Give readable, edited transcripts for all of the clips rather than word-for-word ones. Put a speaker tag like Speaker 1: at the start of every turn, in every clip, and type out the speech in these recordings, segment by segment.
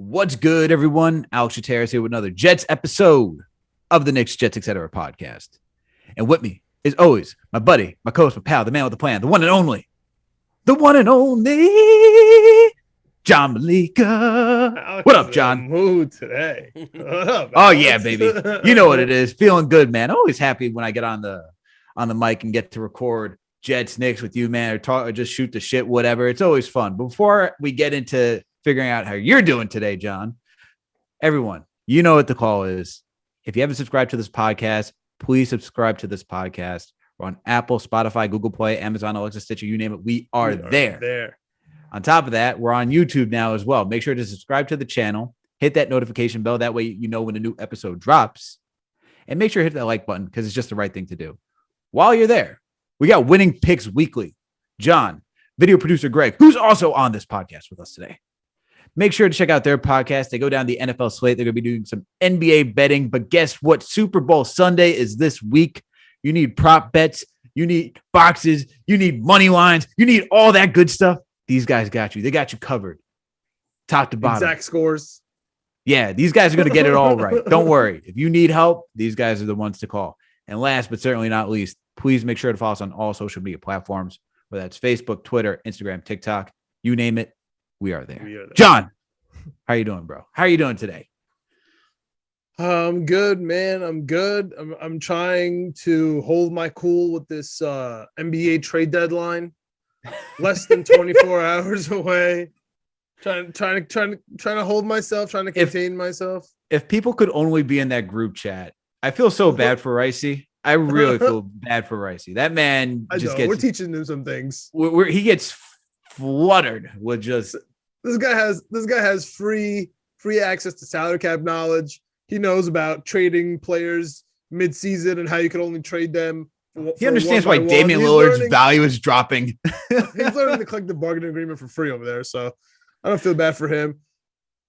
Speaker 1: What's good, everyone? Alex Trataros here with another Jets episode of the Knicks, Jets, etc. podcast. And with me, as always, my buddy, my co-host, my pal, the man with the plan, the one and only, John Meleka.
Speaker 2: Alex
Speaker 1: What up, John?
Speaker 2: Mood today. What up,
Speaker 1: Oh
Speaker 2: Alex?
Speaker 1: yeah, baby. You know what it is. Feeling good, man. Always happy when I get on the mic and get to record Jets, Knicks with you, man, or talk or just shoot the shit, whatever. It's always fun. Before we get into figuring out how you're doing today, John, everyone, you know what the call is. If you haven't subscribed to this podcast, please subscribe to this podcast. We're on Apple, Spotify, Google Play, Amazon, Alexa, Stitcher, you name it. We are there. On top of that, we're on YouTube now as well. Make sure to subscribe to the channel, hit that notification bell. That way you know when a new episode drops. And make sure to hit that like button because it's just the right thing to do. While you're there, we got Winning Picks Weekly. John, video producer Greg, who's also on this podcast with us today. Make sure to check out their podcast. They go down the NFL slate. They're going to be doing some NBA betting. But guess what? Super Bowl Sunday is this week. You need prop bets. You need boxes. You need money lines. You need all that good stuff. These guys got you. They got you covered. Top to bottom.
Speaker 2: Exact scores.
Speaker 1: Yeah, these guys are going to get it all right. Don't worry. If you need help, these guys are the ones to call. And last but certainly not least, please make sure to follow us on all social media platforms, whether that's Facebook, Twitter, Instagram, TikTok, you name it. We are there. John, how you doing, bro? How are you doing today?
Speaker 2: I'm good, man. I'm good. I'm trying to hold my cool with this NBA trade deadline. Less than 24 hours away. Trying to hold myself, trying to contain myself.
Speaker 1: If people could only be in that group chat, I feel so bad for Raisi. I really feel bad for Raisi. That man
Speaker 2: we're teaching him some things.
Speaker 1: He gets fluttered with just
Speaker 2: this guy has free access to salary cap knowledge. He knows about trading players mid-season and how you can only trade them.
Speaker 1: He understands why Damian Lillard's value is dropping.
Speaker 2: He's learning to collect the bargaining agreement for free over there. So I don't feel bad for him,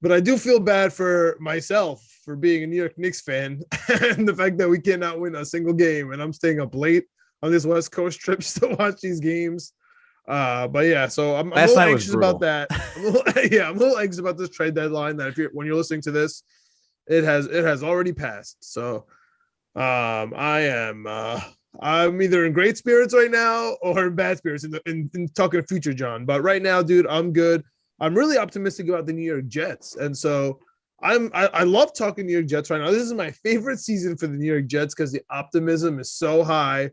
Speaker 2: but I do feel bad for myself for being a New York Knicks fan and the fact that we cannot win a single game. And I'm staying up late on this West Coast trips to watch these games. But yeah, so I'm a little anxious about that. I'm a little anxious about this trade deadline. That when you're listening to this, it has already passed. So I'm either in great spirits right now or in bad spirits in talking future, John. But right now, dude, I'm good. I'm really optimistic about the New York Jets, and so I love talking New York Jets right now. This is my favorite season for the New York Jets because the optimism is so high.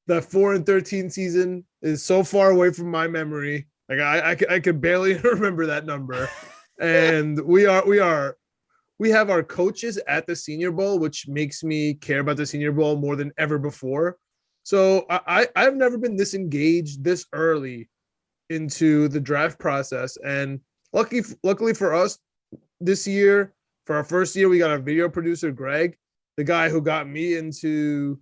Speaker 2: That 4-13 season is so far away from my memory. Like I could barely remember that number. And we have our coaches at the Senior Bowl, which makes me care about the Senior Bowl more than ever before. So I've never been this engaged this early into the draft process. And luckily for us this year, for our first year, we got our video producer, Greg, the guy who got me into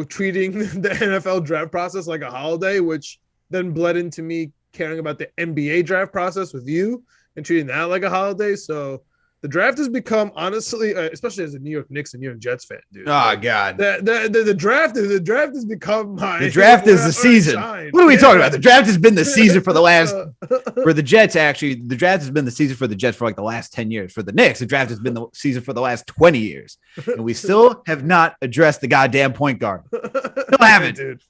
Speaker 2: treating the NFL draft process like a holiday, which then bled into me caring about the NBA draft process with you and treating that like a holiday. So the draft has become, honestly, especially as a New York Knicks and New York Jets fan, dude.
Speaker 1: Oh God,
Speaker 2: the draft has become my.
Speaker 1: The draft is the season. What are we talking about? The draft has been the season for the last for the Jets. Actually, the draft has been the season for the Jets for like the last 10 years. For the Knicks, the draft has been the season for the last 20 years, and we still have not addressed the goddamn point guard. Still haven't,
Speaker 2: dude.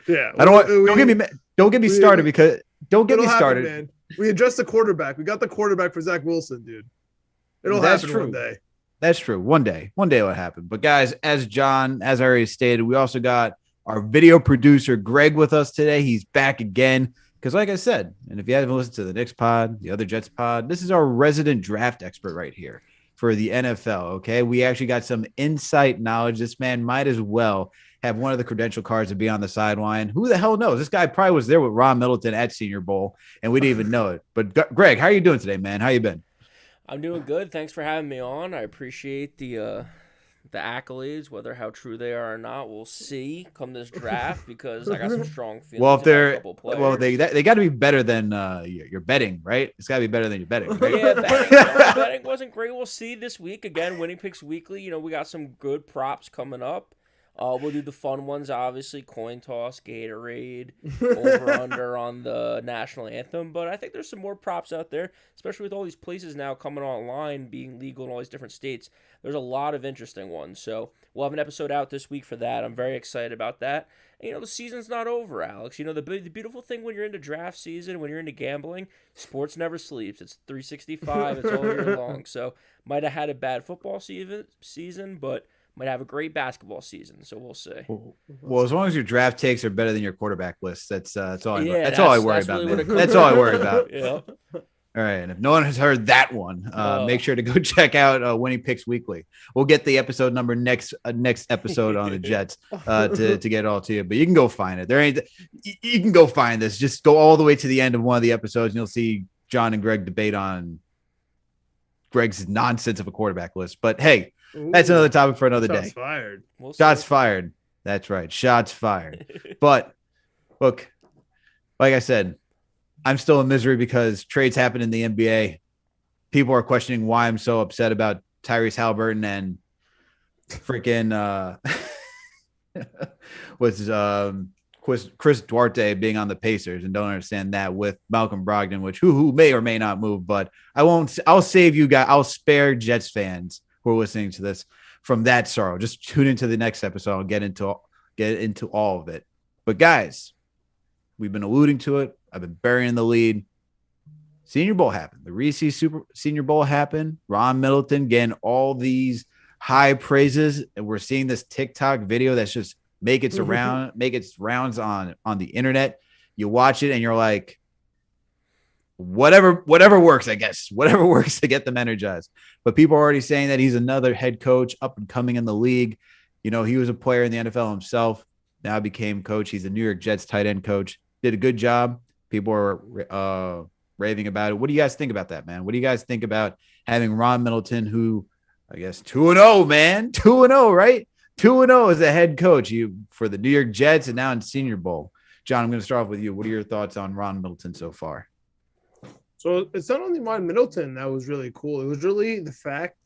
Speaker 2: Yeah,
Speaker 1: don't get me started because don't get me started,
Speaker 2: man. We addressed the quarterback. We got the quarterback for Zach Wilson, dude. It'll happen one day.
Speaker 1: That's true. One day it'll happen. But guys, as I already stated, we also got our video producer, Greg, with us today. He's back again. Because like I said, and if you haven't listened to the Knicks pod, the other Jets pod, this is our resident draft expert right here for the NFL. Okay. We actually got some insight knowledge. This man might as well have one of the credential cards to be on the sideline. Who the hell knows? This guy probably was there with Ron Middleton at Senior Bowl, and we didn't even know it. But Greg, how are you doing today, man? How you been?
Speaker 3: I'm doing good. Thanks for having me on. I appreciate the accolades, whether how true they are or not. We'll see come this draft because I got some strong feelings.
Speaker 1: Well, if they're
Speaker 3: about a couple players.
Speaker 1: they got to be better than your betting, right? It's got to be better than your betting. Right?
Speaker 3: Yeah, betting wasn't great. We'll see this week again. Winning Picks Weekly. We got some good props coming up. We'll do the fun ones, obviously, coin toss, Gatorade, over under on the national anthem. But I think there's some more props out there, especially with all these places now coming online, being legal in all these different states. There's a lot of interesting ones. So we'll have an episode out this week for that. I'm very excited about that. And, the season's not over, Alex. The beautiful thing when you're into draft season, when you're into gambling, sports never sleeps. It's 365. It's all year long. So might have had a bad football season, but might have a great basketball season, so we'll see.
Speaker 1: Well, as long as your draft takes are better than your quarterback list, that's all. That's
Speaker 3: all
Speaker 1: I worry about. Really that's all I worry about.
Speaker 3: Yeah.
Speaker 1: All right, and if no one has heard that one, make sure to go check out Winning Picks Weekly. We'll get the episode number next episode on the Jets to get it all to you. But you can go find it. You can go find this. Just go all the way to the end of one of the episodes, and you'll see John and Greg debate on Greg's nonsense of a quarterback list. But hey. Ooh, that's another topic for another day.
Speaker 2: Fired.
Speaker 1: Shots fired. That's right. Shots fired. But look, like I said, I'm still in misery because trades happen in the NBA. People are questioning why I'm so upset about Tyrese Halliburton and freaking Chris Duarte being on the Pacers, and don't understand that with Malcolm Brogdon, which who may or may not move. But I'll save you guys. I'll spare Jets fans who are listening to this from that sorrow. Just tune into the next episode. I'll get into all of it. But guys, we've been alluding to it. I've been burying the lead. Senior Bowl happened. The Raisi Senior Bowl happened. Ron Middleton getting all these high praises, and we're seeing this TikTok video that's just make its rounds on the internet. You watch it and you're like, whatever works, I guess. Whatever works to get them energized. But people are already saying that he's another head coach up and coming in the league. He was a player in the NFL himself. Now became coach. He's a New York Jets tight end coach. Did a good job. People are raving about it. What do you guys think about that, man? What do you guys think about having Ron Middleton, who I guess 2-0, man, 2-0, right? 2-0 as a head coach for the New York Jets and now in Senior Bowl. John, I'm going to start off with you. What are your thoughts on Ron Middleton so far?
Speaker 2: So it's not only Ron Middleton that was really cool. It was really the fact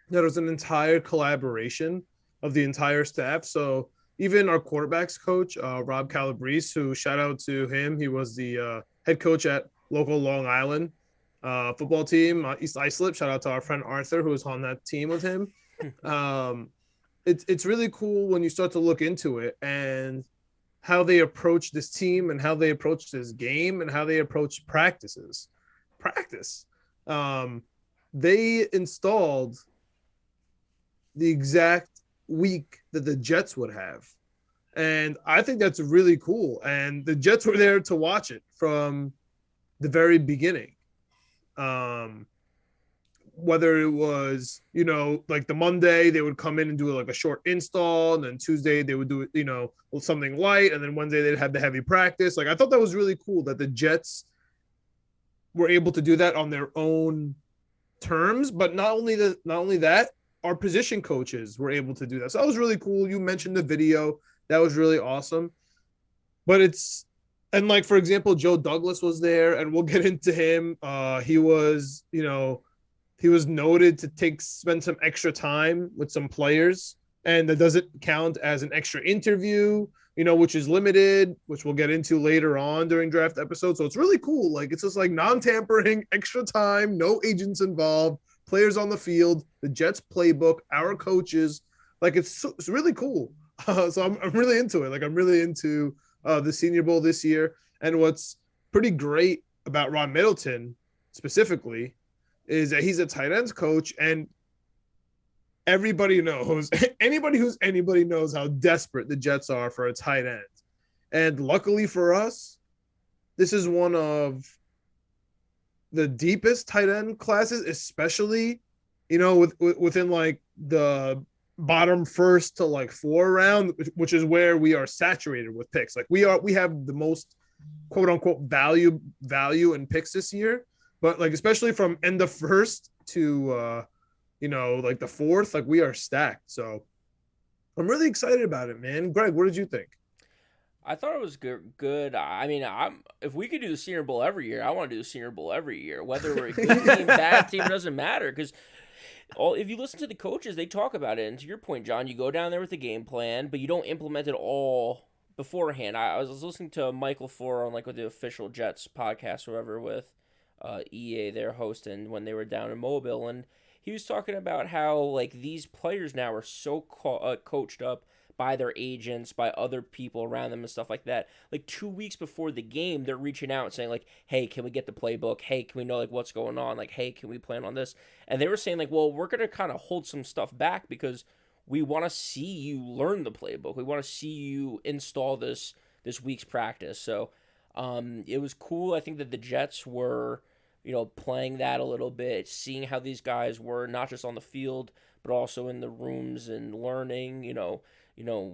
Speaker 2: that it was an entire collaboration of the entire staff. So even our quarterbacks coach, Rob Calabrese, who shout out to him. He was the head coach at local Long Island football team, East Islip. Shout out to our friend Arthur, who was on that team with him. It's really cool when you start to look into it and how they approach this team and how they approach this game and how they approach practice. They installed the exact week that the Jets would have. And I think that's really cool. And the Jets were there to watch it from the very beginning. Whether it was, like the Monday, they would come in and do like a short install. And then Tuesday, they would do it, something light. And then Wednesday, they'd have the heavy practice. Like, I thought that was really cool that the Jets were able to do that on their own terms. But not only that, our position coaches were able to do that. So that was really cool. You mentioned the video. That was really awesome. But like, for example, Joe Douglas was there, and we'll get into him. He was noted to spend some extra time with some players, and that doesn't count as an extra interview, which is limited, which we'll get into later on during draft episodes. So it's really cool. Like, it's just like non-tampering, extra time, no agents involved, players on the field, the Jets playbook, our coaches. Like, it's really cool. So I'm really into it. Like, I'm really into the Senior Bowl this year. And what's pretty great about Ron Middleton specifically is that he's a tight ends coach, and anybody knows how desperate the Jets are for a tight end. And luckily for us, this is one of the deepest tight end classes, especially, within like the bottom first to like 4 round, which is where we are saturated with picks. Like, we have the most quote unquote value in picks this year. But like, especially from end of first to, like the 4th, like, we are stacked. So I'm really excited about it, man. Greg, what did you think?
Speaker 3: I thought it was good. I mean, if we could do the Senior Bowl every year, I want to do the Senior Bowl every year. Whether we're a good team, bad team, doesn't matter. Because if you listen to the coaches, they talk about it. And to your point, John, you go down there with a game plan, but you don't implement it all beforehand. I was listening to Michael LaFleur on with the official Jets podcast or whatever with EA, their host, and when they were down in Mobile, and he was talking about how these players now are so coached up by their agents, by other people around them and stuff like that. 2 weeks before the game, they're reaching out and saying hey, can we get the playbook? Hey, can we know what's going on? Hey, can we plan on this? And they were saying well, we're going to kind of hold some stuff back because we want to see you learn the playbook. We want to see you install this week's practice. So it was cool. I think that the Jets were playing that a little bit, seeing how these guys were not just on the field, but also in the rooms and learning,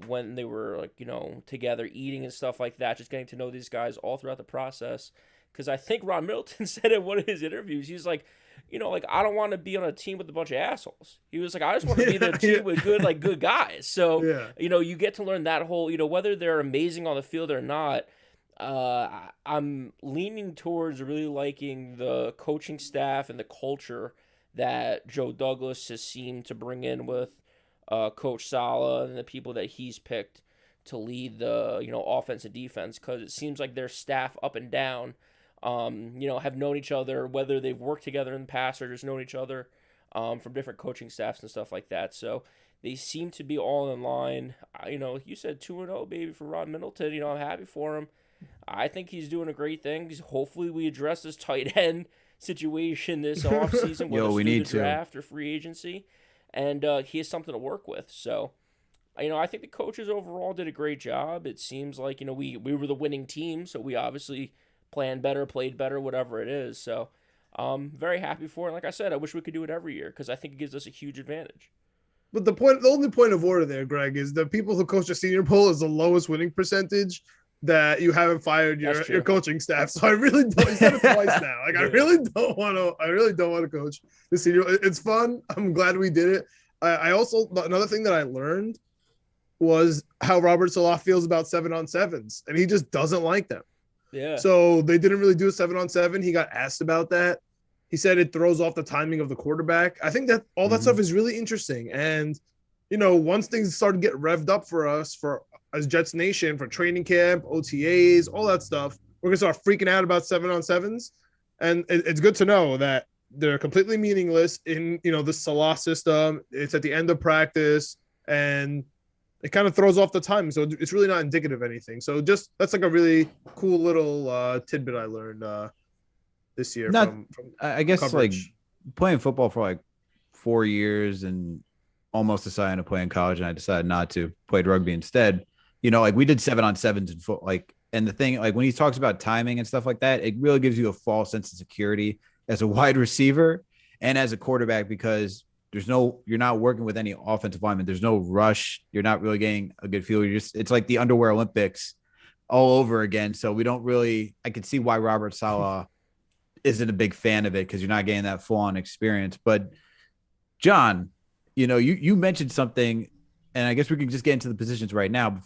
Speaker 3: when they were together eating and stuff like that, just getting to know these guys all throughout the process. Because I think Ron Middleton said in one of his interviews, he's I don't want to be on a team with a bunch of assholes. He was I just want to be the team with good guys. So, you get to learn that whole, whether they're amazing on the field or not. I'm leaning towards really liking the coaching staff and the culture that Joe Douglas has seemed to bring in with Coach Saleh and the people that he's picked to lead the offense and defense, because it seems like their staff up and down have known each other, whether they've worked together in the past or just known each other from different coaching staffs and stuff like that. So they seem to be all in line. You said 2-0, baby, for Ron Middleton. I'm happy for him. I think he's doing a great thing. Hopefully we address this tight end situation this offseason, whether it's through the draft or free agency. And he has something to work with. So, I think the coaches overall did a great job. It seems like, we were the winning team, so we obviously planned better, played better, whatever it is. So, very happy for it. Like I said, I wish we could do it every year because I think it gives us a huge advantage.
Speaker 2: But the only point of order there, Greg, is the people who coach the Senior Bowl is the lowest winning percentage that you haven't fired your coaching staff. So I really don't. You said it twice now. I really don't want to coach the Senior. It's fun. I'm glad we did it. I also, another thing that I learned was how Robert Saleh feels about 7-on-7s, and he just doesn't like them.
Speaker 3: Yeah.
Speaker 2: So they didn't really do a 7-on-7. He got asked about that. He said it throws off the timing of the quarterback. I think that all that stuff is really interesting. And, once things started to get revved up for us, as Jets Nation, for training camp, OTAs, all that stuff, we're going to start freaking out about 7-on-7s. And it's good to know that they're completely meaningless in, the Salah system. It's at the end of practice, and it kind of throws off the time. So it's really not indicative of anything. So that's a really cool little tidbit I learned this year.
Speaker 1: I guess
Speaker 2: coverage.
Speaker 1: Playing football for 4 years and almost deciding to play in college, and I decided not to, played rugby instead. We did 7-on-7s and foot, and the thing, when he talks about timing and stuff like that, it really gives you a false sense of security as a wide receiver and as a quarterback, because you're not working with any offensive lineman. There's no rush. You're not really getting a good feel. It's like the underwear Olympics all over again. So I could see why Robert Saleh isn't a big fan of it, because you're not getting that full on experience. But John, you mentioned something, and I guess we can just get into the positions right now.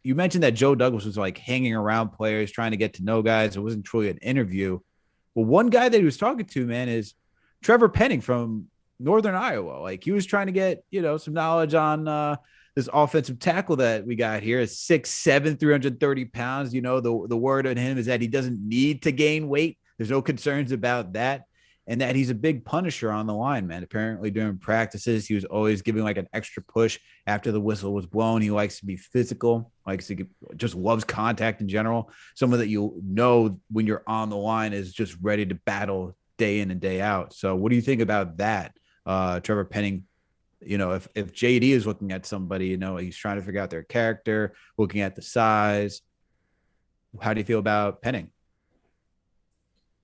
Speaker 1: You mentioned that Joe Douglas was hanging around players, trying to get to know guys. It wasn't truly an interview. Well, one guy that he was talking to, man, is Trevor Penning from Northern Iowa. He was trying to get, some knowledge on this offensive tackle that we got here. Is 6'7", 330 pounds. The word on him is that he doesn't need to gain weight. There's no concerns about that. And that he's a big punisher on the line, man. Apparently during practices, he was always giving an extra push after the whistle was blown. He likes to be physical, just loves contact in general. Someone that when you're on the line is just ready to battle day in and day out. So what do you think about that? Trevor Penning, if JD is looking at somebody, he's trying to figure out their character, looking at the size. How do you feel about Penning?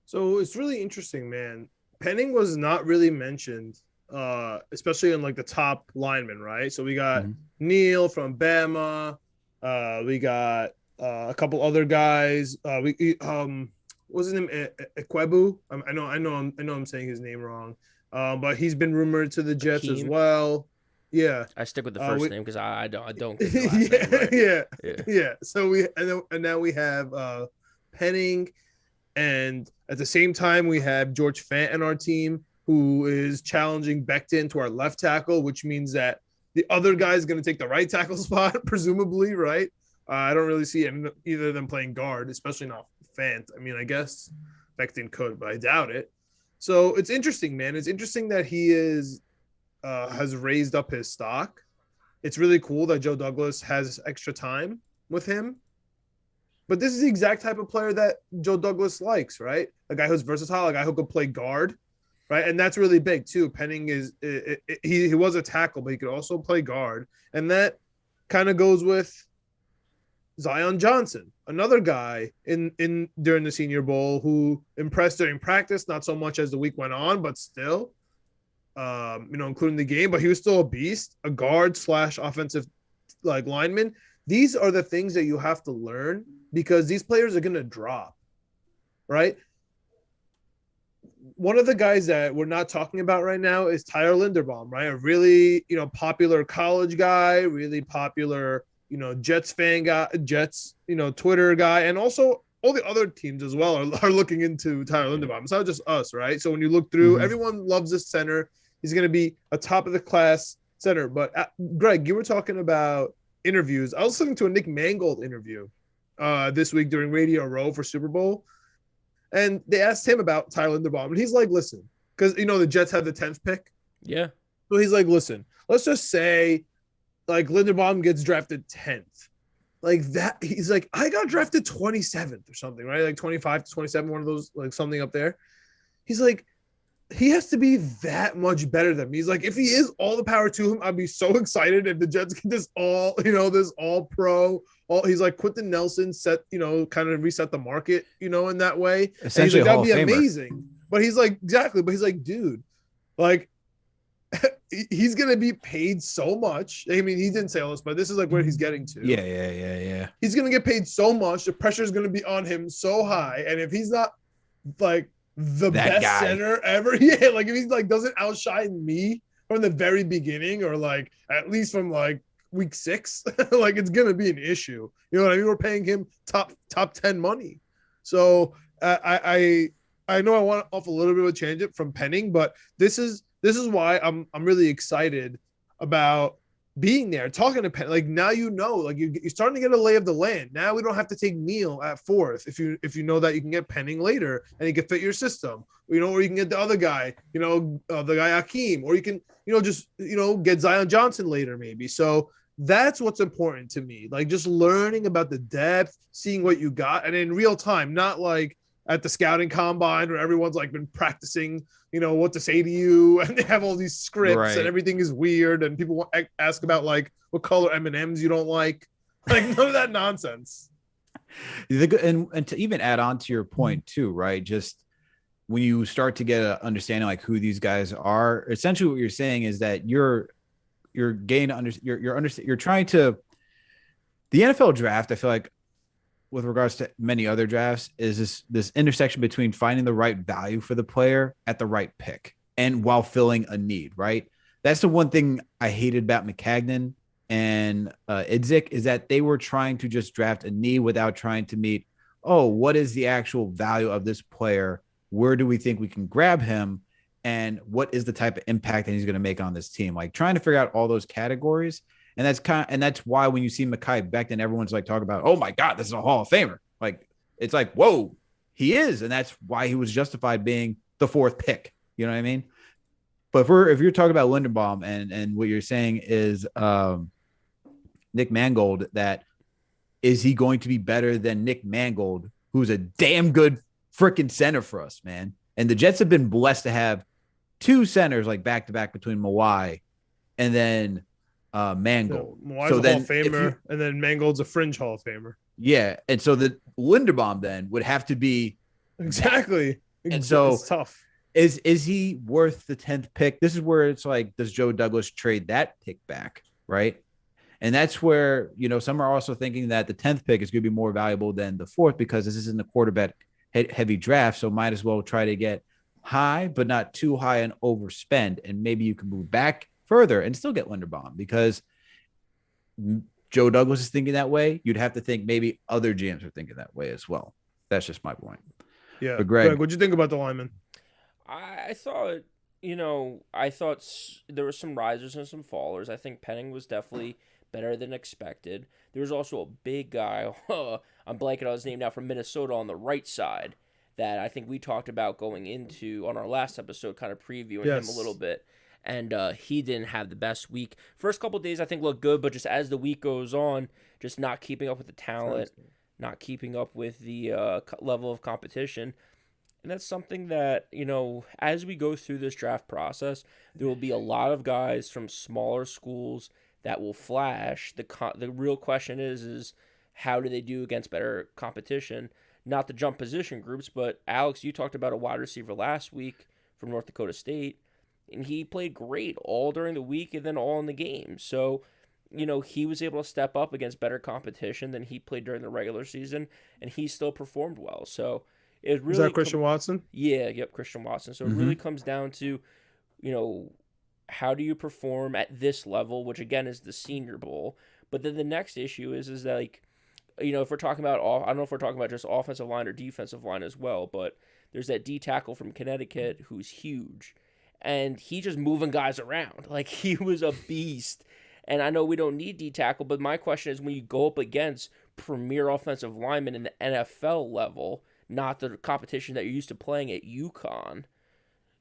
Speaker 2: So it's really interesting, man. Penning was not really mentioned, especially in the top linemen, right? So we got Neil from Bama. We got a couple other guys. What's his name? Ekwebu. I know I'm saying his name wrong. But he's been rumored to the Jets as well. Yeah,
Speaker 3: I stick with the first name because I don't get the last name right.
Speaker 2: Yeah. So now we have Penning. And at the same time, we have George Fant on our team. who is challenging Becton to our left tackle, which means that the other guy is going to take the right tackle spot, presumably, right? I don't really see either of them playing guard, especially not Fant. I mean, I guess Becton could, but I doubt it. So it's interesting, man. It's interesting that he has raised up his stock. It's really cool that Joe Douglas has extra time with him. But this is the exact type of player that Joe Douglas likes, right? A guy who's versatile, a guy who could play guard, right? And that's really big too. Penning he was a tackle, but he could also play guard. And that kind of goes with Zion Johnson, another guy in during the Senior Bowl who impressed during practice, not so much as the week went on, but still, including the game. But he was still a beast, a guard / offensive lineman. These are the things that you have to learn because these players are going to drop, right? One of the guys that we're not talking about right now is Tyler Linderbaum, right? A really, popular college guy, really popular, Jets fan guy, Twitter guy, and also all the other teams as well are looking into Tyler Linderbaum. It's not just us, right? So when you look through, everyone loves this center. He's going to be a top of the class center. But Greg, you were talking about interviews. I was listening to a Nick Mangold interview this week during Radio Row for Super Bowl. And they asked him about Tyler Linderbaum. And he's like, listen, because, the Jets had the 10th pick.
Speaker 3: Yeah.
Speaker 2: So he's like, listen, let's just say, Linderbaum gets drafted 10th. Like that, he's like, I got drafted 27th or something, right? Like 25 to 27, one of those, something up there. He's like, he has to be that much better than me. He's like, if he is, all the power to him. I'd be so excited if the Jets get this this all pro. He's like Quentin Nelson set, kind of reset the market, in that way.
Speaker 1: Essentially,
Speaker 2: that'd be amazing. But he's like, exactly. But he's like, dude, he's gonna be paid so much. I mean, he didn't say all this, but this is where he's getting to.
Speaker 1: Yeah.
Speaker 2: He's gonna get paid so much. The pressure is gonna be on him so high, and if he's not the best center ever, if he doesn't outshine me from the very beginning, or at least from week 6, it's gonna be an issue. You know what I mean? We're paying him top 10 money. So I know I want off a little bit of a tangent from Penning, but this is why I'm really excited about being there, talking to Penning. Now you're starting to get a lay of the land. Now we don't have to take Neal at 4th if you know that you can get Penning later and he can fit your system. Or you can get the other guy, the guy Akeem, or you can get Zion Johnson later maybe. So that's what's important to me. Just learning about the depth, seeing what you got, and in real time, not at the scouting combine where everyone's been practicing, what to say to you, and they have all these scripts and everything is weird, and people ask about what color M&Ms you don't like. None of that nonsense.
Speaker 1: And to even add on to your point too, right? Just when you start to get an understanding who these guys are, essentially what you're saying is that you're trying to, the NFL draft, I feel like, with regards to many other drafts, is this intersection between finding the right value for the player at the right pick and while filling a need, right? That's the one thing I hated about McCagnon and Idzik, is that they were trying to just draft a need without trying to meet, what is the actual value of this player? Where do we think we can grab him? And what is the type of impact that he's going to make on this team? Trying to figure out all those categories. And that's why when you see Mekhi Becton, everyone's talking about, oh my God, this is a Hall of Famer. It's whoa, he is. And that's why he was justified being the 4th pick. You know what I mean? But if you're talking about Linderbaum and what you're saying is Nick Mangold, that is he going to be better than Nick Mangold, who's a damn good freaking center for us, man. And the Jets have been blessed to have 2 centers back to back between Mawai and then Mangold.
Speaker 2: Mawai's a Hall of Famer, and then Mangold's a fringe Hall of Famer.
Speaker 1: Yeah, and so the Linderbaum then would have to be
Speaker 2: exactly.
Speaker 1: And so
Speaker 2: it's tough.
Speaker 1: Is he worth the 10th pick? This is where it's does Joe Douglas trade that pick back, right? And that's where some are also thinking that the 10th pick is going to be more valuable than the 4th because this isn't a quarterback heavy draft, so might as well try to get high, but not too high and overspend, and maybe you can move back further and still get Linderbaum because Joe Douglas is thinking that way. You'd have to think maybe other GMs are thinking that way as well. That's just my point.
Speaker 2: Yeah.
Speaker 1: But Greg,
Speaker 2: what'd you think about the lineman?
Speaker 3: I thought I thought there were some risers and some fallers. I think Penning was definitely better than expected. There was also a big guy, I'm blanking on his name now, from Minnesota on the right side that I think we talked about going into on our last episode, kind of previewing him a little
Speaker 2: Yes.
Speaker 3: bit. And he didn't have the best week. First couple days, I think, looked good, but just as the week goes on, just not keeping up with the talent, not keeping up with the level of competition. And that's something that, as we go through this draft process, there will be a lot of guys from smaller schools that will flash. The real question is how do they do against better competition? Not the jump position groups, but Alex, you talked about a wide receiver last week from North Dakota State, and he played great all during the week and then all in the game. So, he was able to step up against better competition than he played during the regular season, and he still performed well. So, it
Speaker 2: Is
Speaker 3: really
Speaker 2: that Christian Watson?
Speaker 3: yeah, yep, Christian Watson. So it really comes down to, you know, how do you perform at this level, which again is the Senior Bowl. But then the next issue is that, like, if we're talking about I don't know if we're talking about just offensive line or defensive line as well, but there's that D tackle from Connecticut who's huge, and he just moving guys around like he was a beast. And I know we don't need D tackle, but my question is when you go up against premier offensive linemen in the NFL level, not the competition that you're used to playing at UConn,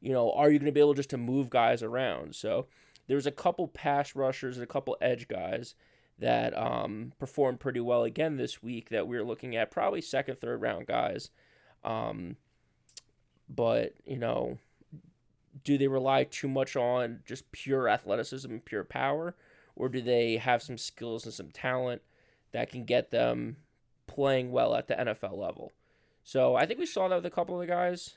Speaker 3: are you going to be able just to move guys around? So there's a couple pass rushers and a couple edge guys that performed pretty well again this week that we're looking at, probably second, third round guys. But, do they rely too much on just pure athleticism and pure power? Or do they have some skills and some talent that can get them playing well at the NFL level? So I think we saw that with a couple of the guys.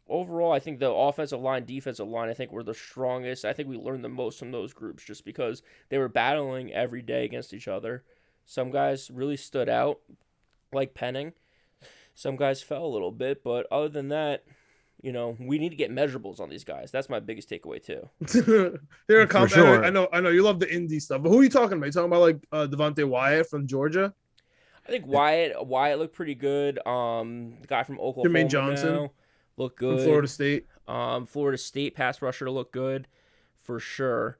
Speaker 3: Overall, I think the offensive line, defensive line, I think were the strongest. I think we learned the most from those groups just because they were battling every day against each other. Some guys really stood out, like Penning. Some guys fell a little bit, but other than that, we need to get measurables on these guys. That's my biggest takeaway too.
Speaker 2: They're a
Speaker 1: For sure.
Speaker 2: I know you love the indie stuff, but who are you talking about? You talking about like Devontae Wyatt from Georgia?
Speaker 3: I think Wyatt looked pretty good. The guy from Oklahoma
Speaker 2: Jermaine Johnson
Speaker 3: now looked good.
Speaker 2: from Florida State.
Speaker 3: Florida State pass rusher to look good for sure.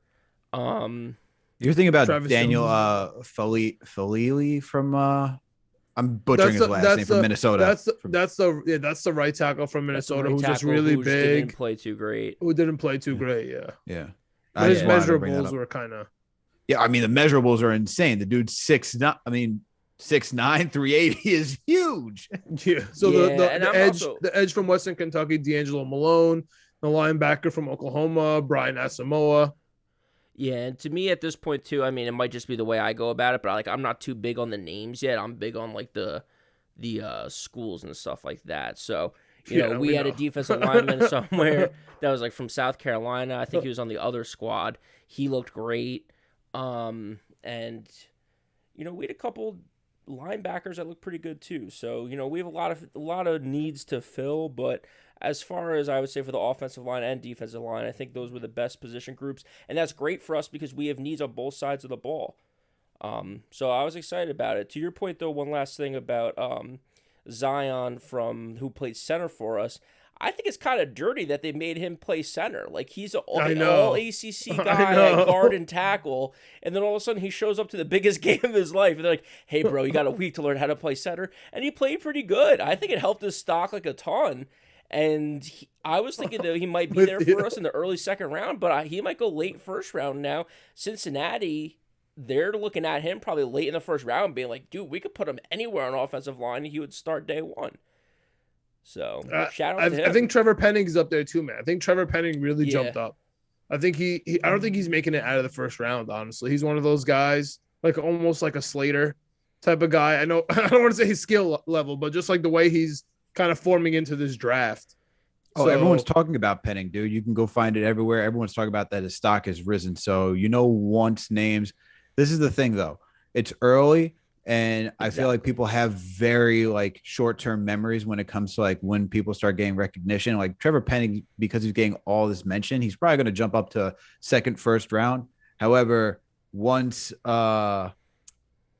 Speaker 1: You're thinking about
Speaker 2: Travis
Speaker 1: Daniel
Speaker 2: Jones.
Speaker 1: Falili from I'm butchering his last name from Minnesota.
Speaker 2: That's the right tackle from Minnesota who's just
Speaker 3: tackle
Speaker 2: really
Speaker 3: who just
Speaker 2: big.
Speaker 3: didn't play too great.
Speaker 2: Who didn't play too great, yeah.
Speaker 1: Yeah.
Speaker 2: But his
Speaker 1: just wanted to bring that
Speaker 2: measurables
Speaker 1: up.
Speaker 2: were kind of
Speaker 1: Yeah, I mean the measurables are insane. The dude's 6'9", 380 is huge.
Speaker 2: yeah. So
Speaker 3: Yeah,
Speaker 2: the
Speaker 3: and
Speaker 2: the
Speaker 3: I'm
Speaker 2: edge
Speaker 3: also-
Speaker 2: the edge from Western Kentucky, D'Angelo Malone, the linebacker from Oklahoma, Brian Asamoah.
Speaker 3: Yeah, and to me at this point too, I mean, it might just be the way I go about it, but I'm not too big on the names yet. I'm big on like the schools and stuff like that. So we had a defensive lineman somewhere that was like from South Carolina. I think he was on the other squad. He looked great. And we had a couple linebackers that looked pretty good too. So we have a lot of needs to fill, but as far as I would say for the offensive line and defensive line, I think those were the best position groups, and that's great for us because we have needs on both sides of the ball. So I was excited about it. To your point, though, one last thing about Zion who played center for us. I think it's kind of dirty that they made him play center. Like he's an all ACC guy at guard and tackle, and then all of a sudden he shows up to the biggest game of his life, and they're like, "Hey, bro, you got a week to learn how to play center," and he played pretty good. I think it helped his stock like a ton. And I was thinking that he might be there for us in the early second round, but he might go late first round now. Cincinnati, they're looking at him probably late in the first round, being like, dude, we could put him anywhere on offensive line, and he would start day one. So, shout out to him.
Speaker 2: I think Trevor Penning's up there too, man. I think Trevor Penning really jumped up. I think I don't think he's making it out of the first round, honestly. He's one of those guys, like almost like a Slater type of guy. I know I don't want to say his skill level, but just like the way he's kind of forming into this draft.
Speaker 1: Oh, everyone's talking about Penning, dude. You can go find it everywhere. Everyone's talking about that his stock has risen. So once names. This is the thing, though. It's early, and I feel like people have very like short-term memories when it comes to like when people start getting recognition. Like Trevor Penning, because he's getting all this mention, he's probably going to jump up to second, first round. However, once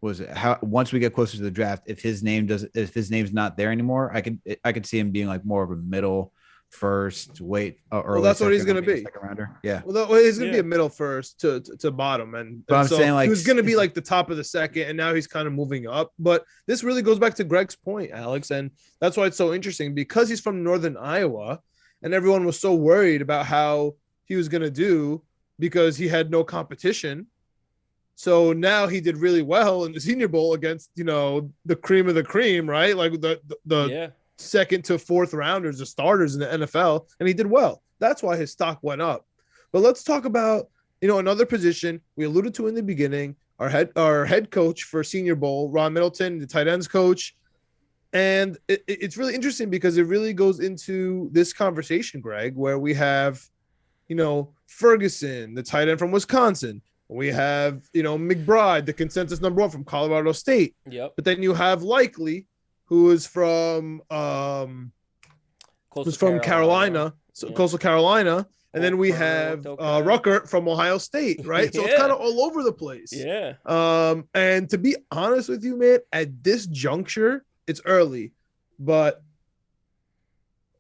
Speaker 1: once we get closer to the draft, if his name's not there anymore, I could see him being like more of a middle first, early.
Speaker 2: Well, that's what he's
Speaker 1: second,
Speaker 2: going to
Speaker 1: maybe
Speaker 2: be.
Speaker 1: second rounder. Yeah.
Speaker 2: Well, he's going to be a middle first to bottom,
Speaker 1: But I'm
Speaker 2: so
Speaker 1: saying, like,
Speaker 2: he was going to be like the top of the second, and now he's kind of moving up. But this really goes back to Greg's point, Alex, and that's why it's so interesting because he's from Northern Iowa, and everyone was so worried about how he was going to do because he had no competition. So now he did really well in the Senior Bowl against, the cream of the cream, right? Like the second to fourth rounders, the starters in the NFL, and he did well. That's why his stock went up. But let's talk about, another position we alluded to in the beginning, our head coach for Senior Bowl, Ron Middleton, the tight ends coach. And it's really interesting because it really goes into this conversation, Greg, where we have, Ferguson, the tight end from Wisconsin. We have, McBride, the consensus number 1 from Colorado State.
Speaker 3: Yep.
Speaker 2: But then you have Likely, who is from Carolina, Coastal Carolina. And then we have Ruckert from Ohio State, right? So it's kind of all over the place.
Speaker 3: Yeah.
Speaker 2: And to be honest with you, man, at this juncture, it's early, but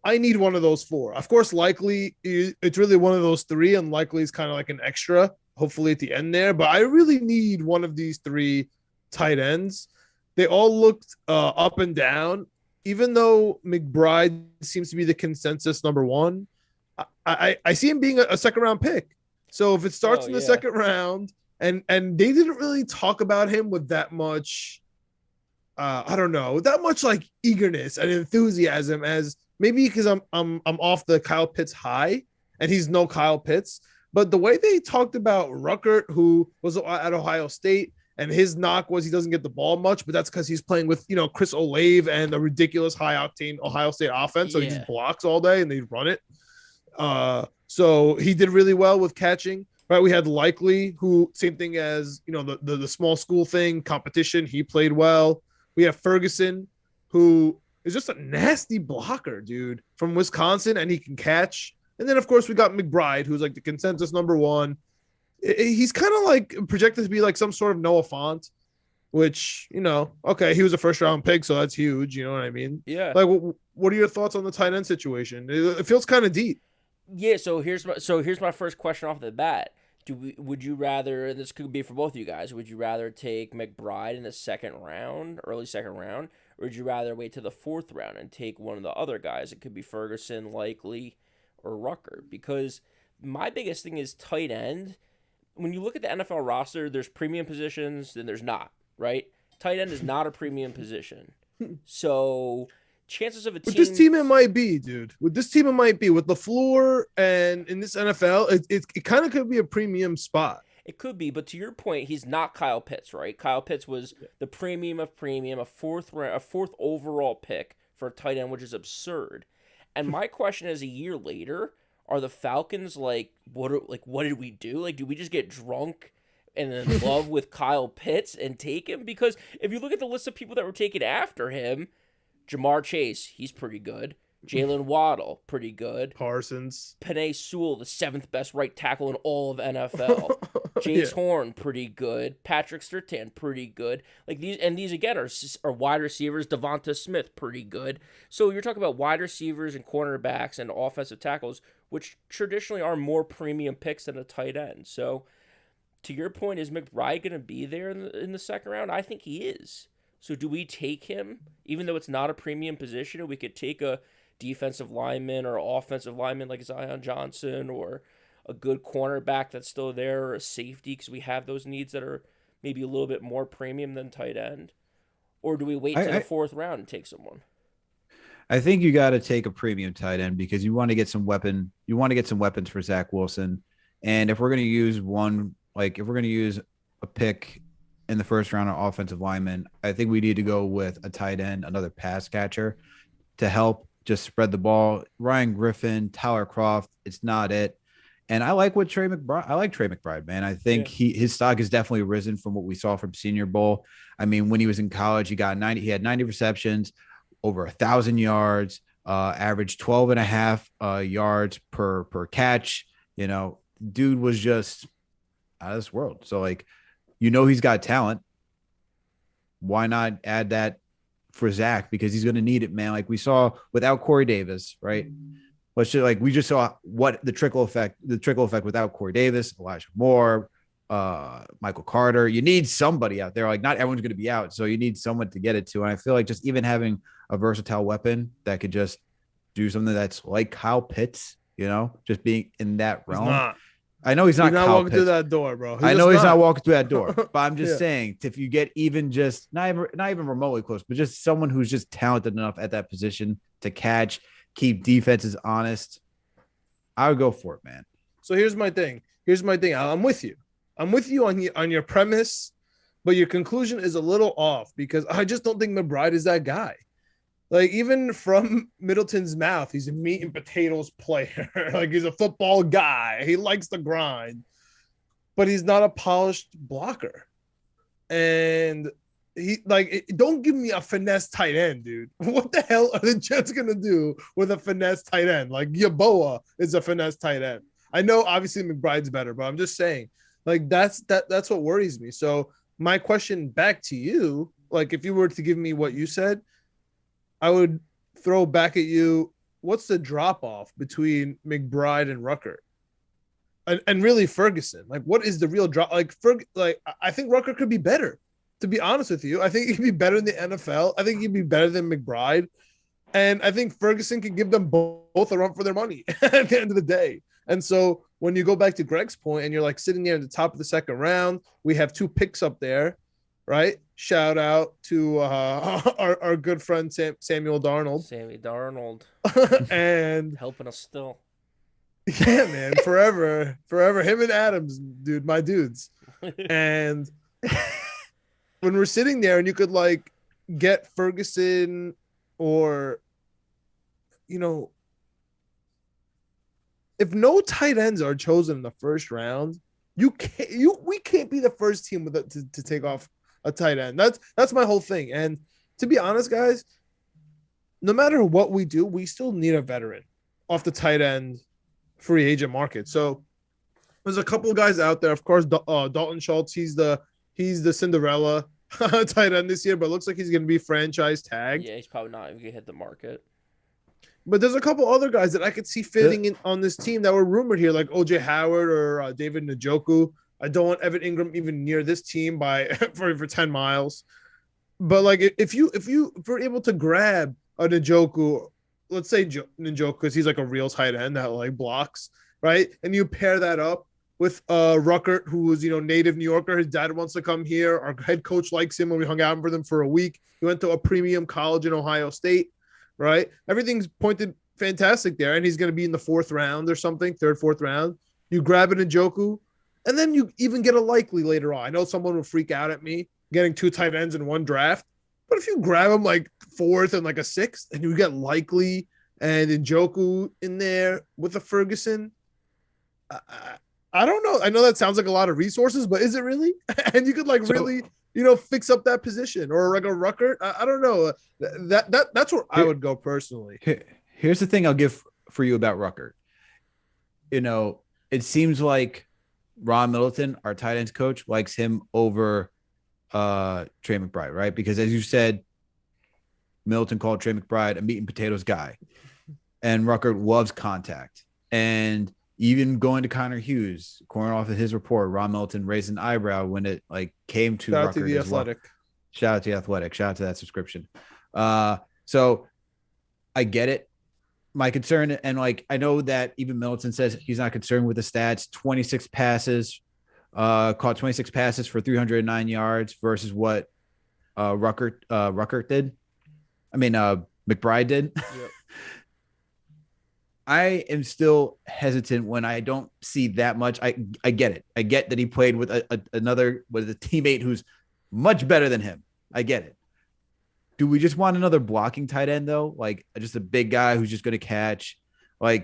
Speaker 2: I need one of those 4. Of course, Likely, it's really one of those 3, and Likely is kind of like an extra, hopefully at the end there. But I really need one of these 3 tight ends. They all looked up and down, even though McBride seems to be the consensus number 1. I see him being a second round pick. So if it starts in the second round, and they didn't really talk about him with that much, I don't know, that much like eagerness and enthusiasm, as maybe because I'm off the Kyle Pitts high, and he's no Kyle Pitts. But the way they talked about Ruckert, who was at Ohio State, and his knock was he doesn't get the ball much, but that's because he's playing with, Chris Olave and a ridiculous high-octane Ohio State offense. So he just blocks all day and they run it. So he did really well with catching. Right, we had Likely, who same thing as, the small school thing, competition. He played well. We have Ferguson, who is just a nasty blocker, dude, from Wisconsin, and he can catch. And then, of course, we got McBride, who's like the consensus number 1. He's kind of like projected to be like some sort of Noah Fant, which, okay, he was a first-round pick, so that's huge. You know what I mean?
Speaker 3: Yeah.
Speaker 2: Like, what are your thoughts on the tight end situation? It feels kind of deep.
Speaker 3: Yeah. So here's my first question off the bat. Would you rather, and this could be for both of you guys, would you rather take McBride in the second round, early second round, or would you rather wait to the 4th round and take one of the other guys? It could be Ferguson, Likely, or Ruckert. Because my biggest thing is tight end. When you look at the NFL roster, there's premium positions, then there's not, right? Tight end is not a premium position. So chances of a team...
Speaker 2: With this team, it might be, dude. With this team, it might be. With LaFleur and in this NFL, it kind of could be a premium spot.
Speaker 3: It could be, but to your point, he's not Kyle Pitts, right? Kyle Pitts was the premium of premium, a fourth overall pick for a tight end, which is absurd. And my question is, a year later, are the Falcons what did we do? Like, do we just get drunk and in love with Kyle Pitts and take him? Because if you look at the list of people that were taken after him, Jamar Chase, he's pretty good. Jalen Waddle, pretty good.
Speaker 2: Parsons.
Speaker 3: Penei Sewell, the 7th best right tackle in all of NFL. Jace Horn, pretty good. Patrick Surtain, pretty good. Like these again are wide receivers. Devonta Smith, pretty good. So you're talking about wide receivers and cornerbacks and offensive tackles, which traditionally are more premium picks than a tight end. So to your point, is McBride going to be there in the second round? I think he is. So do we take him, even though it's not a premium position, or we could take a defensive lineman or offensive lineman like Zion Johnson, or a good cornerback that's still there, or a safety, because we have those needs that are maybe a little bit more premium than tight end? Or do we wait to the 4th round and take someone?
Speaker 1: I think you got to take a premium tight end because you want to get some weapon. You want to get some weapons for Zach Wilson. And if we're going to use if we're going to use a pick in the first round of offensive lineman, I think we need to go with a tight end, another pass catcher to help just spread the ball. Ryan Griffin, Tyler Kroft, it's not it. And I like Trey McBride, man. I think his stock has definitely risen from what we saw from Senior Bowl. I mean, when he was in college, he had 90 receptions, over 1,000 yards, averaged 12 and a half yards per catch. Dude was just out of this world. So he's got talent. Why not add that for Zach? Because he's going to need it, man. Like we saw without Corey Davis, right? Let's just like we just saw what the trickle effect without Corey Davis, Elijah Moore, Michael Carter. You need somebody out there. Like not everyone's going to be out, so you need someone to get it to. And I feel like just even having a versatile weapon that could just do something that's like Kyle Pitts, just being in that realm. I know he's not
Speaker 2: walking through that door, bro.
Speaker 1: I know he's not walking through that door, but I'm just saying, if you get even just not even remotely close, but just someone who's just talented enough at that position to catch, keep defenses honest, I would go for it, man.
Speaker 2: So here's my thing. I'm with you. On your premise, but your conclusion is a little off because I just don't think McBride is that guy. Like even from Middleton's mouth, he's a meat and potatoes player. Like he's a football guy. He likes to grind, but he's not a polished blocker. And don't give me a finesse tight end, dude. What the hell are the Jets gonna do with a finesse tight end? Like Yaboa is a finesse tight end. I know obviously McBride's better, but I'm just saying, like that's what worries me. So my question back to you, like if you were to give me what you said, I would throw back at you, what's the drop-off between McBride and Ruckert? And really Ferguson. Like, what is the real drop? Like, I think Ruckert could be better, to be honest with you. I think he could be better in the NFL. I think he'd be better than McBride. And I think Ferguson could give them both a run for their money at the end of the day. And so when you go back to Greg's point and you're like sitting there at the top of the second round, we have 2 picks up there, right? Shout out to our good friend Samuel Darnold.
Speaker 3: Sammy Darnold.
Speaker 2: And
Speaker 3: helping us still.
Speaker 2: Yeah, man. Forever. Him and Adams, dude, my dudes. And when we're sitting there and you could like get Ferguson or, if no tight ends are chosen in the first round, we can't be the first team to take off a tight end. That's my whole thing. And to be honest, guys, no matter what we do, we still need a veteran off the tight end free agent market. So there's a couple of guys out there. Of course, Dalton Schultz, he's the Cinderella tight end this year, but it looks like he's going to be franchise tagged.
Speaker 3: Yeah, he's probably not even going to hit the market.
Speaker 2: But there's a couple other guys that I could see fitting in on this team that were rumored here, like OJ Howard or David Njoku. I don't want Evan Ingram even near this team for 10 miles. But like if we're able to grab a Njoku, let's say Njoku, because he's like a real tight end that like blocks, right? And you pair that up with Ruckert, who was native New Yorker. His dad wants to come here. Our head coach likes him when we hung out with him for a week. He went to a premium college in Ohio State, right? Everything's pointed fantastic there, and he's going to be in the 4th round or something, 3rd, 4th round. You grab an Njoku, and then you even get a likely later on. I know someone will freak out at me getting 2 tight ends in one draft, but if you grab them like 4th and like a 6th, and you get likely and Njoku in there with a Ferguson, I don't know. I know that sounds like a lot of resources, but is it really? And you could really, fix up that position or like a Ruckert. I don't know. That's where I would go personally.
Speaker 1: Here's the thing I'll give for you about Ruckert. It seems like Ron Middleton, our tight ends coach, likes him over Trey McBride, right? Because as you said, Middleton called Trey McBride a meat and potatoes guy, and Ruckert loves contact. And even going to Connor Hughes, according off of his report, Ron Middleton raised an eyebrow when it came to
Speaker 2: Shout
Speaker 1: Ruckert
Speaker 2: out to the Athletic.
Speaker 1: Well. Shout out to the Athletic. Shout out to that subscription. So I get it. My concern, and I know that even Middleton says he's not concerned with the stats. 26 passes, caught 26 passes for 309 yards versus what Ruckert did. I mean, McBride did. Yep. I am still hesitant when I don't see that much. I get it. I get that he played with a teammate who's much better than him. I get it. Do we just want another blocking tight end though? Like just a big guy who's just going to catch? I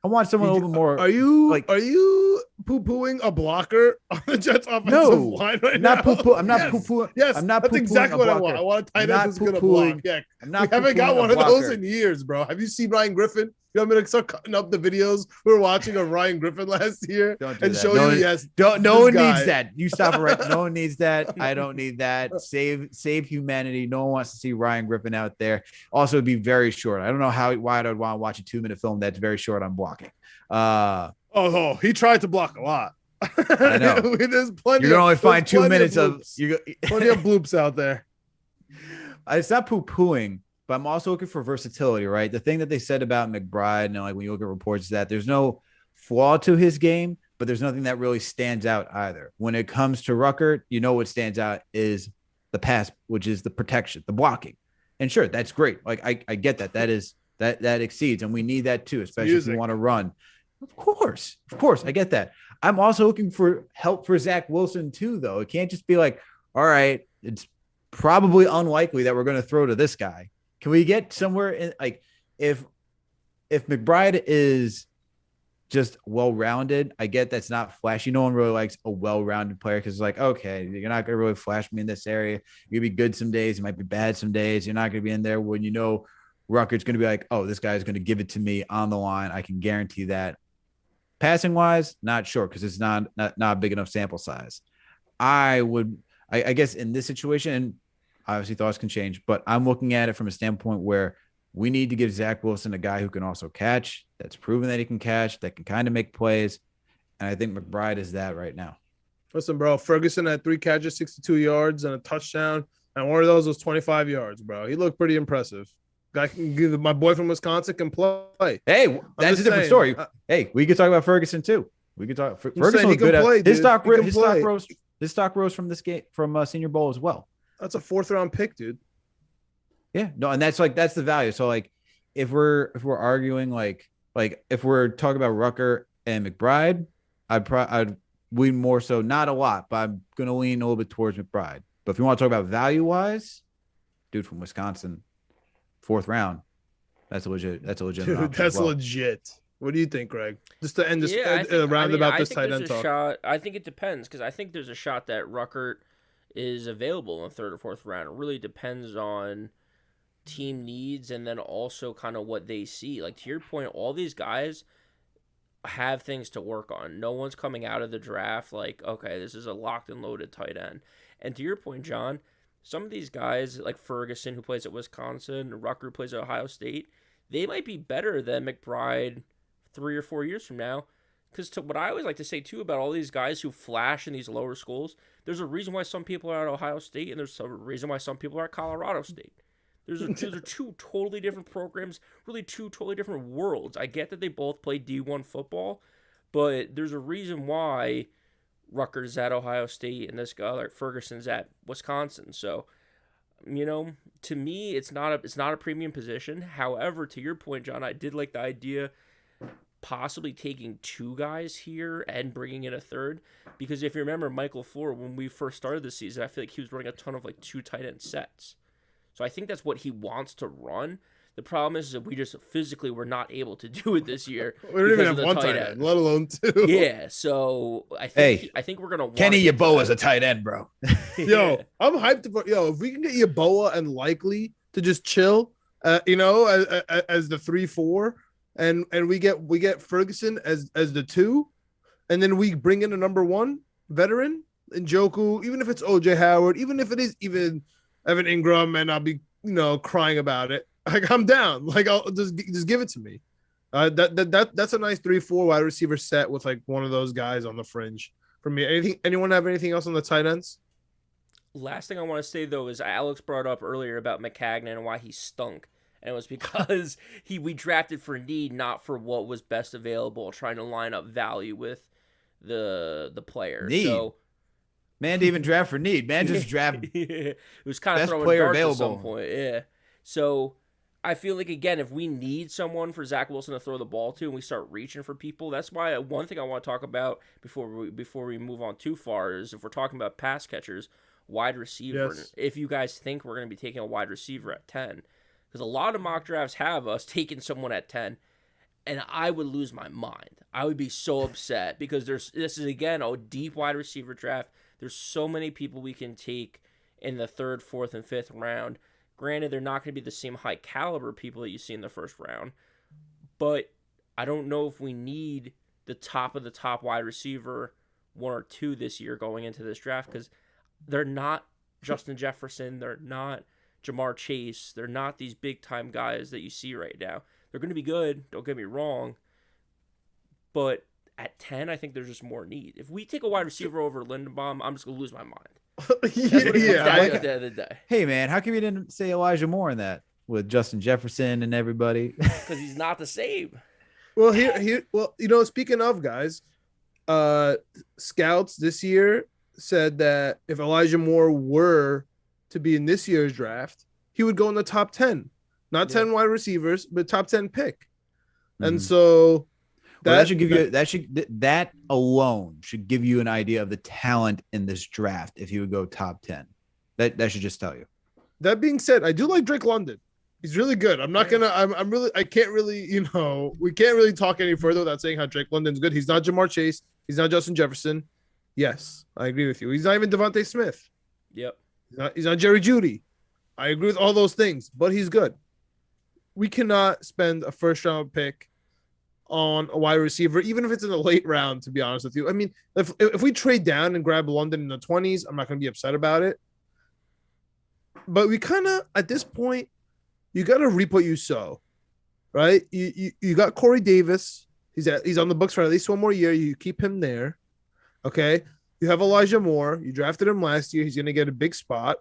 Speaker 1: want someone a little bit more.
Speaker 2: Are you poo-pooing a blocker on the Jets offensive
Speaker 1: No,
Speaker 2: line right
Speaker 1: I'm
Speaker 2: now?
Speaker 1: not poo-poo. I'm not
Speaker 2: Yes.
Speaker 1: poo-poo.
Speaker 2: Yes,
Speaker 1: I'm not
Speaker 2: that's
Speaker 1: poo-pooing
Speaker 2: exactly
Speaker 1: a
Speaker 2: what I
Speaker 1: blocker.
Speaker 2: want. I want a
Speaker 1: I'm
Speaker 2: tight end
Speaker 1: not
Speaker 2: who's gonna block.
Speaker 1: poo-pooing.
Speaker 2: Yeah,
Speaker 1: I'm
Speaker 2: we
Speaker 1: not
Speaker 2: haven't got
Speaker 1: poo-pooing a
Speaker 2: one of those
Speaker 1: blocker.
Speaker 2: in years, bro. Have you seen Ryan Griffin? You want me to start cutting up the videos we were watching of Ryan Griffin last year
Speaker 1: Don't do
Speaker 2: and
Speaker 1: that.
Speaker 2: show
Speaker 1: No
Speaker 2: you?
Speaker 1: one,
Speaker 2: Yes,
Speaker 1: don't. No
Speaker 2: this
Speaker 1: one
Speaker 2: guy.
Speaker 1: needs that. You stop it right. No one needs that. I don't need that. Save humanity. No one wants to see Ryan Griffin out there. Also, it'd be very short. I don't know why I'd want to watch a 2-minute film that's very short on blocking.
Speaker 2: Oh, he tried to block a lot.
Speaker 1: I know.
Speaker 2: There's plenty.
Speaker 1: You're gonna only find 2 minutes
Speaker 2: of plenty of bloops out there.
Speaker 1: It's not poo-pooing, but I'm also looking for versatility, right? The thing that they said about McBride, and like when you look at reports, is that there's no flaw to his game, but there's nothing that really stands out either. When it comes to Ruckert, what stands out is the pass, which is the protection, the blocking. And sure, that's great. Like I get that. That exceeds, and we need that too, especially if you want to run. Of course, I get that. I'm also looking for help for Zach Wilson too, though. It can't just be like, all right, it's probably unlikely that we're going to throw to this guy. Can we get somewhere in, like, if McBride is just well-rounded, I get that's not flashy. No one really likes a well-rounded player because it's like, okay, you're not going to really flash me in this area. You're going to be good some days. You might be bad some days. You're not going to be in there when Ruckert's going to be like, oh, this guy's going to give it to me on the line. I can guarantee that. Passing wise, not sure because it's not a big enough sample size. I guess in this situation, and obviously thoughts can change, but I'm looking at it from a standpoint where we need to give Zach Wilson a guy who can also catch, that's proven that he can catch, that can kind of make plays. And I think McBride is that right now.
Speaker 2: Listen, bro, Ferguson had 3 catches, 62 yards, and a touchdown. And one of those was 25 yards, bro. He looked pretty impressive. Guy can give my boy from Wisconsin can play.
Speaker 1: Hey, that's a different story. Hey, we could talk about Ferguson too. We could talk. Ferguson was good. His stock rose from this game from Senior Bowl as well.
Speaker 2: That's a 4th-round pick, dude.
Speaker 1: Yeah, no, and that's the value. So like, if we're arguing like if we're talking about Rucker and McBride, I'd lean more so, not a lot, but I'm gonna lean a little bit towards McBride. But if you want to talk about value wise, dude from Wisconsin, 4th round, that's a legit.
Speaker 2: Dude, that's legit. What do you think, Greg? Just to end this roundabout this tight end talk.
Speaker 3: I think it depends because I think there's a shot that Ruckert is available in the 3rd or 4th round. It really depends on team needs and then also kind of what they see. Like to your point, all these guys have things to work on. No one's coming out of the draft like, okay, this is a locked and loaded tight end. And to your point, John, some of these guys like Ferguson, who plays at Wisconsin, Rucker, who plays at Ohio State, they might be better than McBride 3 or 4 years from now. Because to what I always like to say, too, about all these guys who flash in these lower schools, there's a reason why some people are at Ohio State, and there's a reason why some people are at Colorado State. Those are 2 totally different programs, really 2 totally different worlds. I get that they both play D1 football, but there's a reason why Rutgers at Ohio State and this guy like Ferguson's at Wisconsin. So, to me, it's not a premium position. However, to your point, John, I did like the idea possibly taking 2 guys here and bringing in a 3rd, because if you remember Michael Floor, when we first started this season, I feel like he was running a ton of 2 tight end sets. So I think that's what he wants to run. The problem is that we just physically were not able to do it this year.
Speaker 2: We don't even have one tight end, let alone 2.
Speaker 3: Yeah, so I think we're gonna want
Speaker 1: Kenny Yeboah is a tight end, bro.
Speaker 2: Yo, I'm hyped for if we can get Yeboah and Likely to just chill, as the 3-4, and we get Ferguson as the 2, and then we bring in a number 1 veteran Njoku, even if it's OJ Howard, even if it is even Evan Ingram, and I'll be crying about it. Like I'm down. Like I'll just give it to me. That's a nice 3-4 wide receiver set with one of those guys on the fringe for me. Anyone have anything else on the tight ends?
Speaker 3: Last thing I want to say though is Alex brought up earlier about McCagnon and why he stunk, and it was because we drafted for need, not for what was best available, trying to line up value with the player.
Speaker 1: Need.
Speaker 3: So.
Speaker 1: Man didn't even draft for need. Man just draft.
Speaker 3: It was kind of
Speaker 1: best
Speaker 3: throwing
Speaker 1: player
Speaker 3: darts
Speaker 1: available.
Speaker 3: At some point. Yeah. So I feel like, again, if we need someone for Zach Wilson to throw the ball to and we start reaching for people, that's why one thing I want to talk about before we move on too far is if we're talking about pass catchers, wide receiver.
Speaker 2: Yes.
Speaker 3: If you guys think we're going to be taking a wide receiver at 10, because a lot of mock drafts have us taking someone at 10. And I would lose my mind. I would be so upset because this is, again, a deep wide receiver draft. There's so many people we can take in the 3rd, 4th, and 5th round. Granted, they're not going to be the same high caliber people that you see in the 1st round, but I don't know if we need the top of the top wide receiver 1 or 2 this year going into this draft, because they're not Justin Jefferson, they're not Jamar Chase, they're not these big time guys that you see right now. They're going to be good, don't get me wrong, but at 10, I think there's just more need. If we take a wide receiver over Lindenbaum, I'm just going to lose my mind. That's what it comes down to at the end of the day.
Speaker 1: Hey, man, how come you didn't say Elijah Moore in that with Justin Jefferson and everybody?
Speaker 3: Because he's not the same.
Speaker 2: Well, well, speaking of guys, scouts this year said that if Elijah Moore were to be in this year's draft, he would go in the top 10. Not 10 wide receivers, but top 10 pick. And so
Speaker 1: that should give you that alone should give you an idea of the talent in this draft if he would go top 10. That should just tell you.
Speaker 2: That being said, I do like Drake London. He's really good. I can't really, we can't really talk any further without saying how Drake London's good. He's not Jamar Chase. He's not Justin Jefferson. Yes, I agree with you. He's not even Devontae Smith.
Speaker 3: Yep.
Speaker 2: He's not Jerry Jeudy. I agree with all those things, but he's good. We cannot spend a 1st round pick on a wide receiver, even if it's in the late round, to be honest with you. I mean, if we trade down and grab London in the 20s, I'm not going to be upset about it. But we kind of, at this point, you got to reap what you sow, right? You got Corey Davis. He's on the books for at least 1 more year. You keep him there, okay? You have Elijah Moore. You drafted him last year. He's going to get a big spot.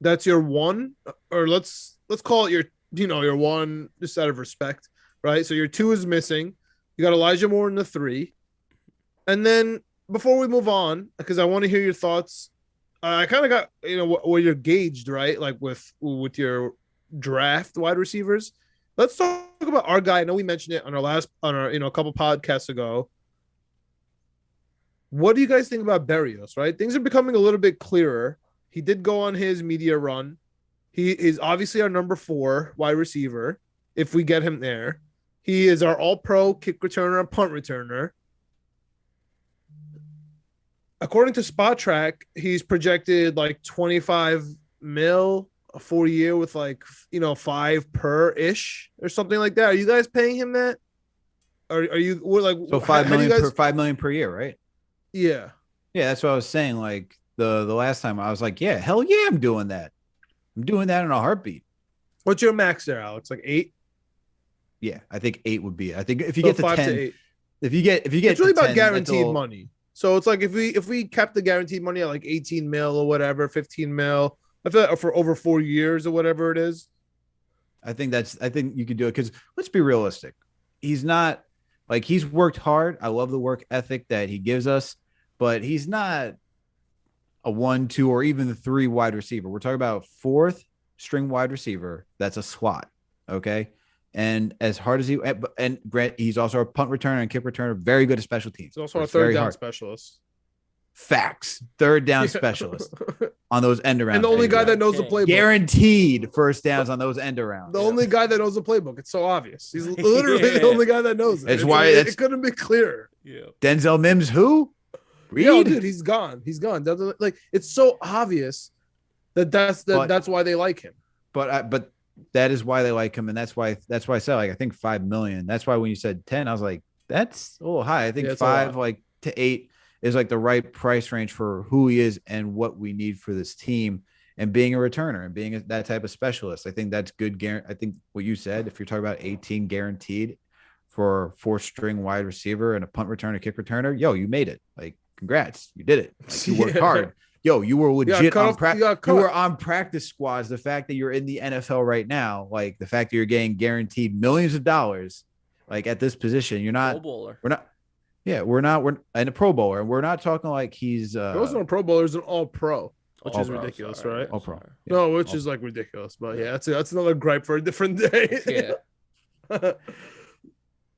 Speaker 2: That's your 1, or let's call it your 1, just out of respect, right? So your 2 is missing. You got Elijah Moore in the 3. And then before we move on, because I want to hear your thoughts, I kind of got, where you're gauged, right? Like with your draft wide receivers. Let's talk about our guy. I know we mentioned it on our a couple podcasts ago. What do you guys think about Berrios, right? Things are becoming a little bit clearer. He did go on his media run. He is obviously our number 4 wide receiver if we get him there. He is our all-pro kick returner and punt returner. According to Spot Track, he's projected like 25 mil a 4 year with 5 per ish or something like that. Are you guys paying him that? Are you like
Speaker 1: so $5 million per year, right?
Speaker 2: Yeah.
Speaker 1: Yeah, that's what I was saying. Like the last time I was like, yeah, hell yeah, I'm doing that. I'm doing that in a heartbeat.
Speaker 2: What's your max there, Alex? Like 8?
Speaker 1: Yeah, I think 8 would be it. I think if you get to
Speaker 2: 5
Speaker 1: 10,
Speaker 2: to 8.
Speaker 1: if you get
Speaker 2: it's really about
Speaker 1: 10,
Speaker 2: guaranteed money. So it's like if we kept the guaranteed money at like 18 mil or whatever, 15 mil, I feel like for over 4 years or whatever it is.
Speaker 1: I think you could do it because let's be realistic. He's not like he's worked hard. I love the work ethic that he gives us, but he's not a 1, 2, or even the 3 wide receiver. We're talking about 4th string wide receiver. That's a slot. Okay. And as hard as and Grant, he's also a punt returner and kick returner, very good at special teams.
Speaker 2: He's also a 3rd down specialist.
Speaker 1: Facts. 3rd down specialist on those end arounds.
Speaker 2: And the only guy that knows the playbook.
Speaker 1: Guaranteed first downs on those end arounds.
Speaker 2: The only guy that knows the playbook. It's so obvious. He's literally the only guy that knows it.
Speaker 1: That's why it
Speaker 2: couldn't be clearer.
Speaker 3: Yeah.
Speaker 1: Denzel Mims, who? Reed?
Speaker 2: Yo, dude, he's gone. He's gone. Like it's so obvious that's why they like him.
Speaker 1: But that is why they like him, and that's why I said like I think 5 million. That's why when you said 10, I was like, that's a little high. I think 5 like to 8 is like the right price range for who he is and what we need for this team, and being a returner and being that type of specialist. I think that's good. I think what you said, if you're talking about 18 guaranteed for 4th string wide receiver and a punt returner, kick returner, yo, you made it. Like, congrats, you did it. Like, you worked hard. Yo, you were legit you were on practice squads. The fact that you're in the NFL right now, like the fact that you're getting guaranteed millions of dollars, like at this position, you're not.
Speaker 3: Pro bowler.
Speaker 1: We're in a Pro Bowler, and we're not talking like he's.
Speaker 2: There wasn't a Pro Bowler, there's an All Pro, which is ridiculous, right?
Speaker 1: All Pro.
Speaker 2: Yeah, no, which is like ridiculous, but yeah, that's another gripe for a different day.
Speaker 3: Yeah.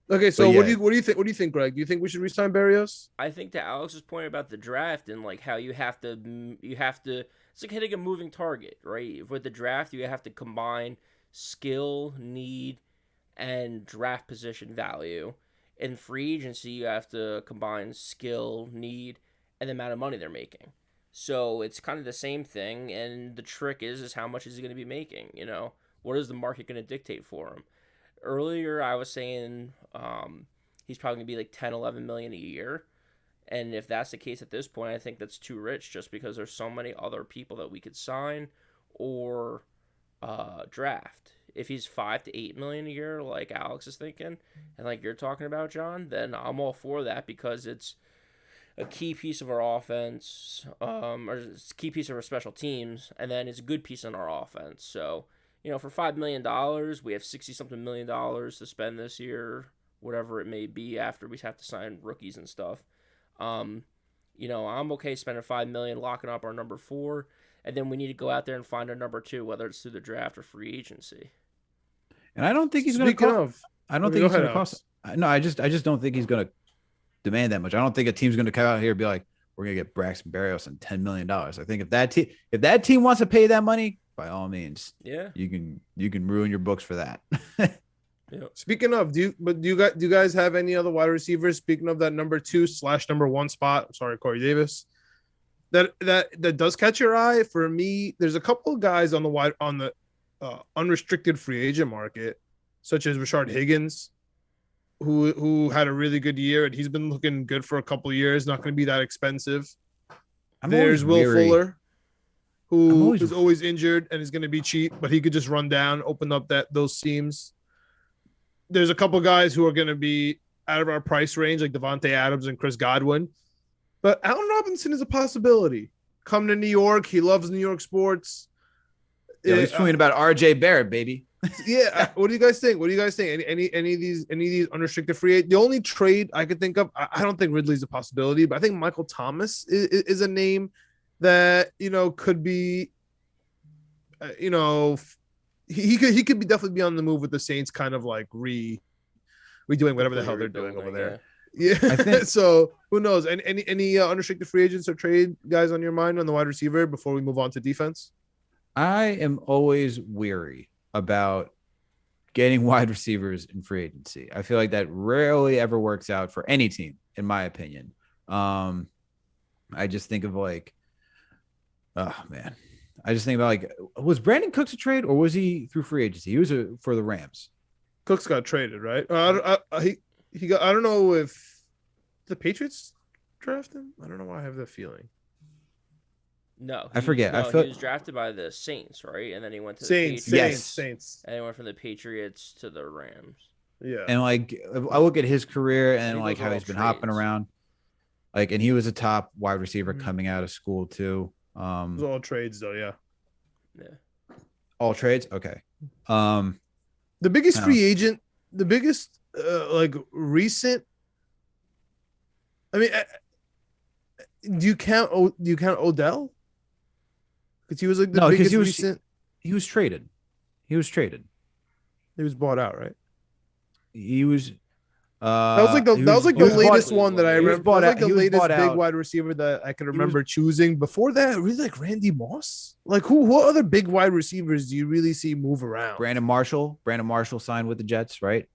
Speaker 2: Okay, so what do you think? What do you think, Greg? Do you think we should re-sign Berrios?
Speaker 3: I think to Alex's point about the draft and like how you have to it's like hitting a moving target, right? With the draft, you have to combine skill, need, and draft position value. In free agency, you have to combine skill, need, and the amount of money they're making. So it's kind of the same thing, and the trick is how much is he going to be making? What is the market going to dictate for him? Earlier, I was saying he's probably going to be like 10, 11 million a year. And if that's the case at this point, I think that's too rich just because there's so many other people that we could sign or draft. If he's 5 to 8 million a year, like Alex is thinking, and like you're talking about, John, then I'm all for that because it's a key piece of our offense, or it's a key piece of our special teams, and then it's a good piece in our offense. So, for $5 million, we have $60-something million to spend this year, whatever it may be, after we have to sign rookies and stuff. I'm okay spending $5 million, locking up our number 4, and then we need to go out there and find our number 2, whether it's through the draft or free agency.
Speaker 1: And I don't think he's going to cost. I don't think he's going to cost. No, I just don't think he's going to demand that much. I don't think a team's going to come out here and be like, we're going to get Braxton Berrios and $10 million. I think if that team wants to pay that money, by all means,
Speaker 3: yeah,
Speaker 1: you can ruin your books for that.
Speaker 2: Yeah. Speaking of, do you guys have any other wide receivers? Speaking of that number 2/number 1 spot, sorry, Corey Davis, that does catch your eye. For me, there's a couple of guys on the unrestricted free agent market, such as Rashard Higgins, who had a really good year, and he's been looking good for a couple of years. Not going to be that expensive. There's Will Fuller, who is always injured and is going to be cheap, but he could just run down, open up those seams. There's a couple guys who are going to be out of our price range, like Devontae Adams and Chris Godwin. But Allen Robinson is a possibility. Come to New York. He loves New York sports.
Speaker 1: Yeah, he's tweeting about RJ Barrett, baby.
Speaker 2: Yeah. What do you guys think? Any of these unrestricted free agents? The only trade I could think of, I don't think Ridley's a possibility, but I think Michael Thomas is a name that, could be, he could be definitely be on the move with the Saints, kind of like redoing whatever the hell they're doing over there. Yeah. I think so. Who knows? And any unrestricted free agents or trade guys on your mind on the wide receiver before we move on to defense?
Speaker 1: I am always weary about getting wide receivers in free agency. I feel like that rarely ever works out for any team, in my opinion. I just think of like, oh man. I just think about like, was Brandon Cooks a trade or was he through free agency? He was for the Rams.
Speaker 2: Cooks got traded, right? He got. I don't know if the Patriots drafted him. I don't know why I have that feeling.
Speaker 3: No,
Speaker 1: I forget.
Speaker 3: He was drafted by the Saints, right? And then he went to the Patriots.
Speaker 1: Yes.
Speaker 2: Saints.
Speaker 3: And he went from the Patriots to the Rams.
Speaker 2: Yeah.
Speaker 1: And like, I look at his career and like how he's been hopping around. Like, and he was a top wide receiver coming out of school too.
Speaker 2: It was all trades though, yeah.
Speaker 3: Yeah.
Speaker 1: All trades? Okay.
Speaker 2: The biggest free agent, the biggest like recent. I mean, do you count Odell? Because he was like the biggest recent.
Speaker 1: He was traded. He was
Speaker 2: bought out, right?
Speaker 1: He was.
Speaker 2: That was like the latest one that I remember. That was like the latest big wide receiver that I can remember choosing. Before that, really like Randy Moss. Like what other big wide receivers do you really see move around?
Speaker 1: Brandon Marshall signed with the Jets, right?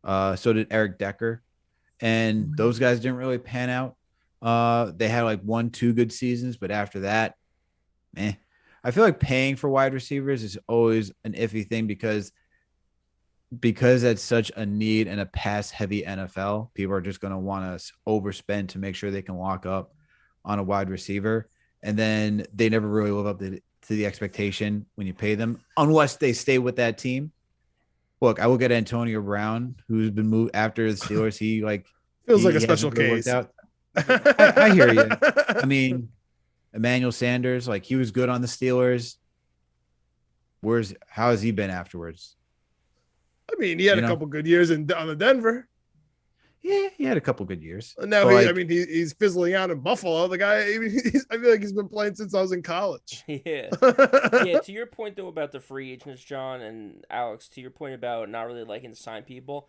Speaker 1: So did Eric Decker, and those guys didn't really pan out. They had like 1-2 good seasons, but after that, I feel like paying for wide receivers is always an iffy thing because that's such a need in a pass-heavy NFL. People are just going to want to overspend to make sure they can lock up on a wide receiver, and then they never really live up to the expectation when you pay them, unless they stay with that team. Look, I look at Antonio Brown, who's been moved after the Steelers. He
Speaker 2: feels like a special case.
Speaker 1: I hear you. I mean, Emmanuel Sanders, like he was good on the Steelers. How has he been afterwards?
Speaker 2: I mean, he had a couple good years on the Denver.
Speaker 1: Yeah, he had a couple good years.
Speaker 2: Now he's fizzling out in Buffalo. The guy, I feel like he's been playing since I was in college.
Speaker 3: Yeah. To your point though about the free agents, John and Alex, to your point about not really liking to sign people,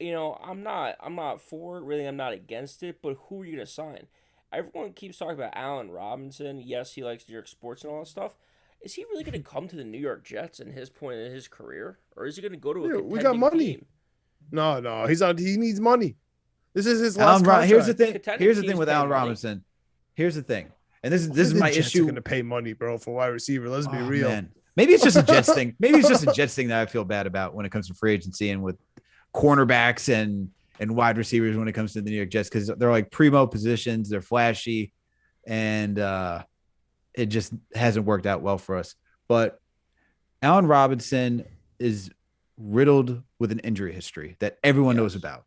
Speaker 3: I'm not for it. Really, I'm not against it. But who are you gonna sign? Everyone keeps talking about Allen Robinson. Yes, he likes New York sports and all that stuff. is he really going to come to the New York Jets in his point in his career, or is he going to go to a
Speaker 2: Yeah,
Speaker 3: contending
Speaker 2: we got money.
Speaker 3: team?
Speaker 2: No, he's not. He needs money. This is his last contract.
Speaker 1: Here's the thing.
Speaker 3: Contending
Speaker 1: Here's the thing
Speaker 3: teams
Speaker 1: with
Speaker 3: pay
Speaker 1: Allen
Speaker 3: money.
Speaker 1: Robinson. Here's the thing, and this is
Speaker 2: The
Speaker 1: my
Speaker 2: Jets
Speaker 1: issue.
Speaker 2: Going to pay money, bro, for wide receiver. Let's be
Speaker 1: Oh,
Speaker 2: real.
Speaker 1: man. Maybe it's just a Jets thing. Maybe it's just a Jets thing that I feel bad about when it comes to free agency and with cornerbacks and wide receivers when it comes to the New York Jets, because they're like primo positions, they're flashy, and it just hasn't worked out well for us. But Allen Robinson is riddled with an injury history that everyone knows about.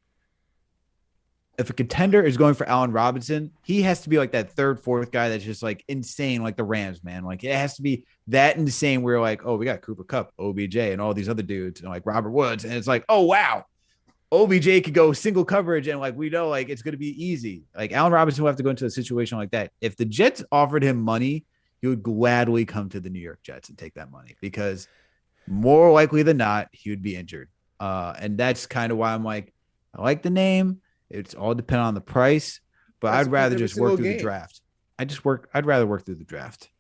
Speaker 1: If a contender is going for Allen Robinson, he has to be like that third, fourth guy that's just like insane, like the Rams, man. Like it has to be that insane where like, oh, we got Cooper Kupp, OBJ, and all these other dudes, and like Robert Woods. And it's like, oh, wow. OBJ could go single coverage, and like we know like it's going to be easy. Like Allen Robinson will have to go into a situation like that. If the Jets offered him money, he would gladly come to the New York Jets and take that money, because more likely than not, he would be injured. And that's kind of why I'm like, I like the name. It's all dependent on the price, but I'd rather just work through the draft. I'd rather work through the draft.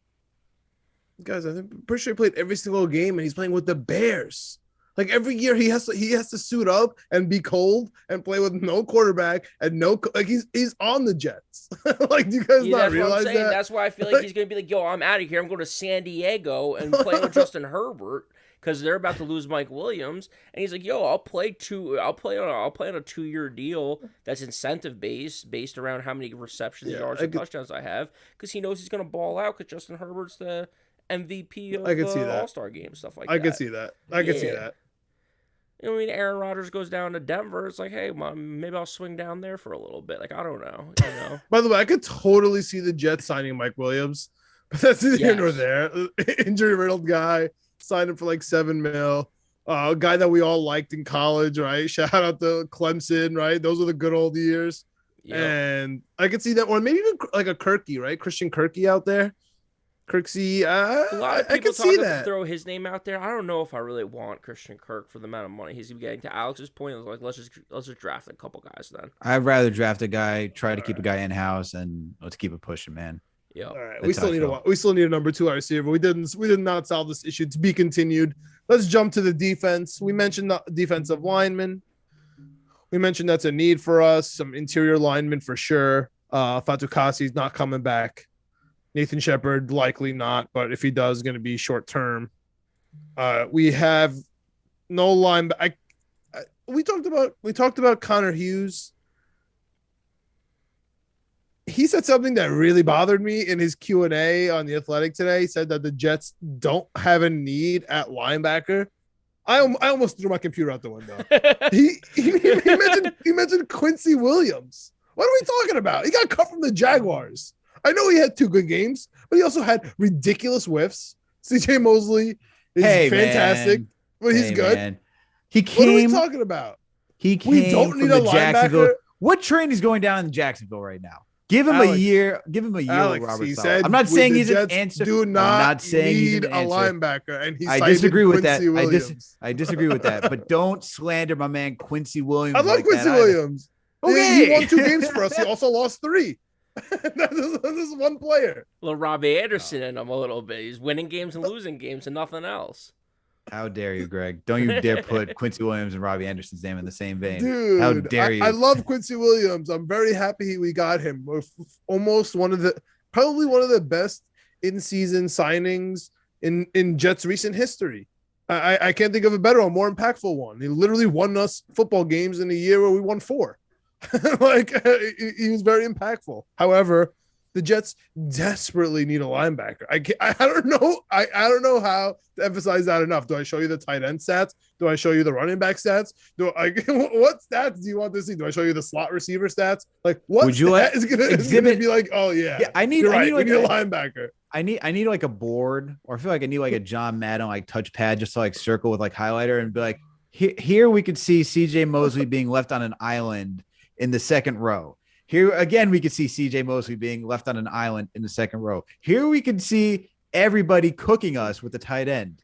Speaker 2: Guys, I'm pretty sure he played every single game, and he's playing with the Bears. Like every year, he has to suit up and be cold and play with no quarterback and he's on the Jets. Like, do you guys not realize that?
Speaker 3: That's why I feel like he's gonna be like, yo, I'm out of here. I'm going to San Diego and play with Justin Herbert, because they're about to lose Mike Williams, and he's like, yo, I'll play on a 2-year deal that's incentive based around how many receptions, yards, and touchdowns I have, because he knows he's gonna ball out, because Justin Herbert's the MVP of the All-Star game, stuff like that.
Speaker 2: I can see that. I can see that.
Speaker 3: You know what I mean? Aaron Rodgers goes down to Denver. It's like, hey, maybe I'll swing down there for a little bit. Like, I don't know. You know.
Speaker 2: By the way, I could totally see the Jets signing Mike Williams, but that's neither here nor there. Injury riddled guy, signed him for like $7 million. A guy that we all liked in college, right? Shout out to Clemson, right? Those are the good old years. Yep. And I could see that one, maybe even like a Kirky, right? Christian Kirky out there. Kirksey,
Speaker 3: a lot of people
Speaker 2: see
Speaker 3: to throw his name out there. I don't know if I really want Christian Kirk for the amount of money he's getting. To Alex's point, like let's just draft a couple guys then.
Speaker 1: I'd rather draft a guy, try to keep a guy in house, and let's keep it pushing, man.
Speaker 3: Yeah.
Speaker 2: All right. We still need a number 2 wide receiver. We did not solve this issue. To be continued. Let's jump to the defense. We mentioned the defensive lineman. We mentioned that's a need for us. Some interior linemen for sure. Fatukasi's not coming back. Nathan Shepard, likely not, but if he does, going to be short term. We have no line. We talked about Connor Hughes. He said something that really bothered me in his Q&A on The Athletic today. He said that the Jets don't have a need at linebacker. I almost threw my computer out the window. he mentioned Quincy Williams. What are we talking about? He got cut from the Jaguars. I know he had 2 good games, but he also had ridiculous whiffs. CJ Mosley is fantastic, but he's good. Man.
Speaker 1: What
Speaker 2: are we talking about?
Speaker 1: We don't need a Jacksonville. What train is going down in Jacksonville right now? Give him a year. Give him a year.
Speaker 2: Alex,
Speaker 1: with Robert
Speaker 2: he
Speaker 1: Saleh.
Speaker 2: said
Speaker 1: I'm not saying he's
Speaker 2: Jets
Speaker 1: an answer.
Speaker 2: Do not
Speaker 1: I'm not saying
Speaker 2: need
Speaker 1: he's an
Speaker 2: a linebacker, and
Speaker 1: I disagree with that. I disagree with that. But don't slander my man Quincy Williams.
Speaker 2: I love Quincy Williams.
Speaker 1: Okay,
Speaker 2: he won 2 games for us. He also lost 3. This is one player.
Speaker 3: Little Robbie Anderson in him a little bit. He's winning games and losing games and nothing else.
Speaker 1: How dare you, Greg? Don't you dare put Quincy Williams and Robbie Anderson's name in the same vein.
Speaker 2: Dude,
Speaker 1: how dare you?
Speaker 2: I love Quincy Williams. I'm very happy we got him. We're almost probably one of the best in-season signings in Jets recent history. I can't think of a better or more impactful one. He literally won us football games in a year where we won 4. He was very impactful. However, the Jets desperately need a linebacker. I don't know. I don't know how to emphasize that enough. Do I show you the tight end stats? Do I show you the running back stats? What stats do you want to see? Do I show you the slot receiver stats? Like what is gonna be like? Oh yeah,
Speaker 1: I need a
Speaker 2: linebacker.
Speaker 1: I need like a board, or I feel like I need like a John Madden like touchpad just to like circle with like highlighter and be like, here we could see CJ Mosley being left on an island in the second row. Here again, we could see CJ Mosley being left on an island in the second row. Here we can see everybody cooking us with the tight end.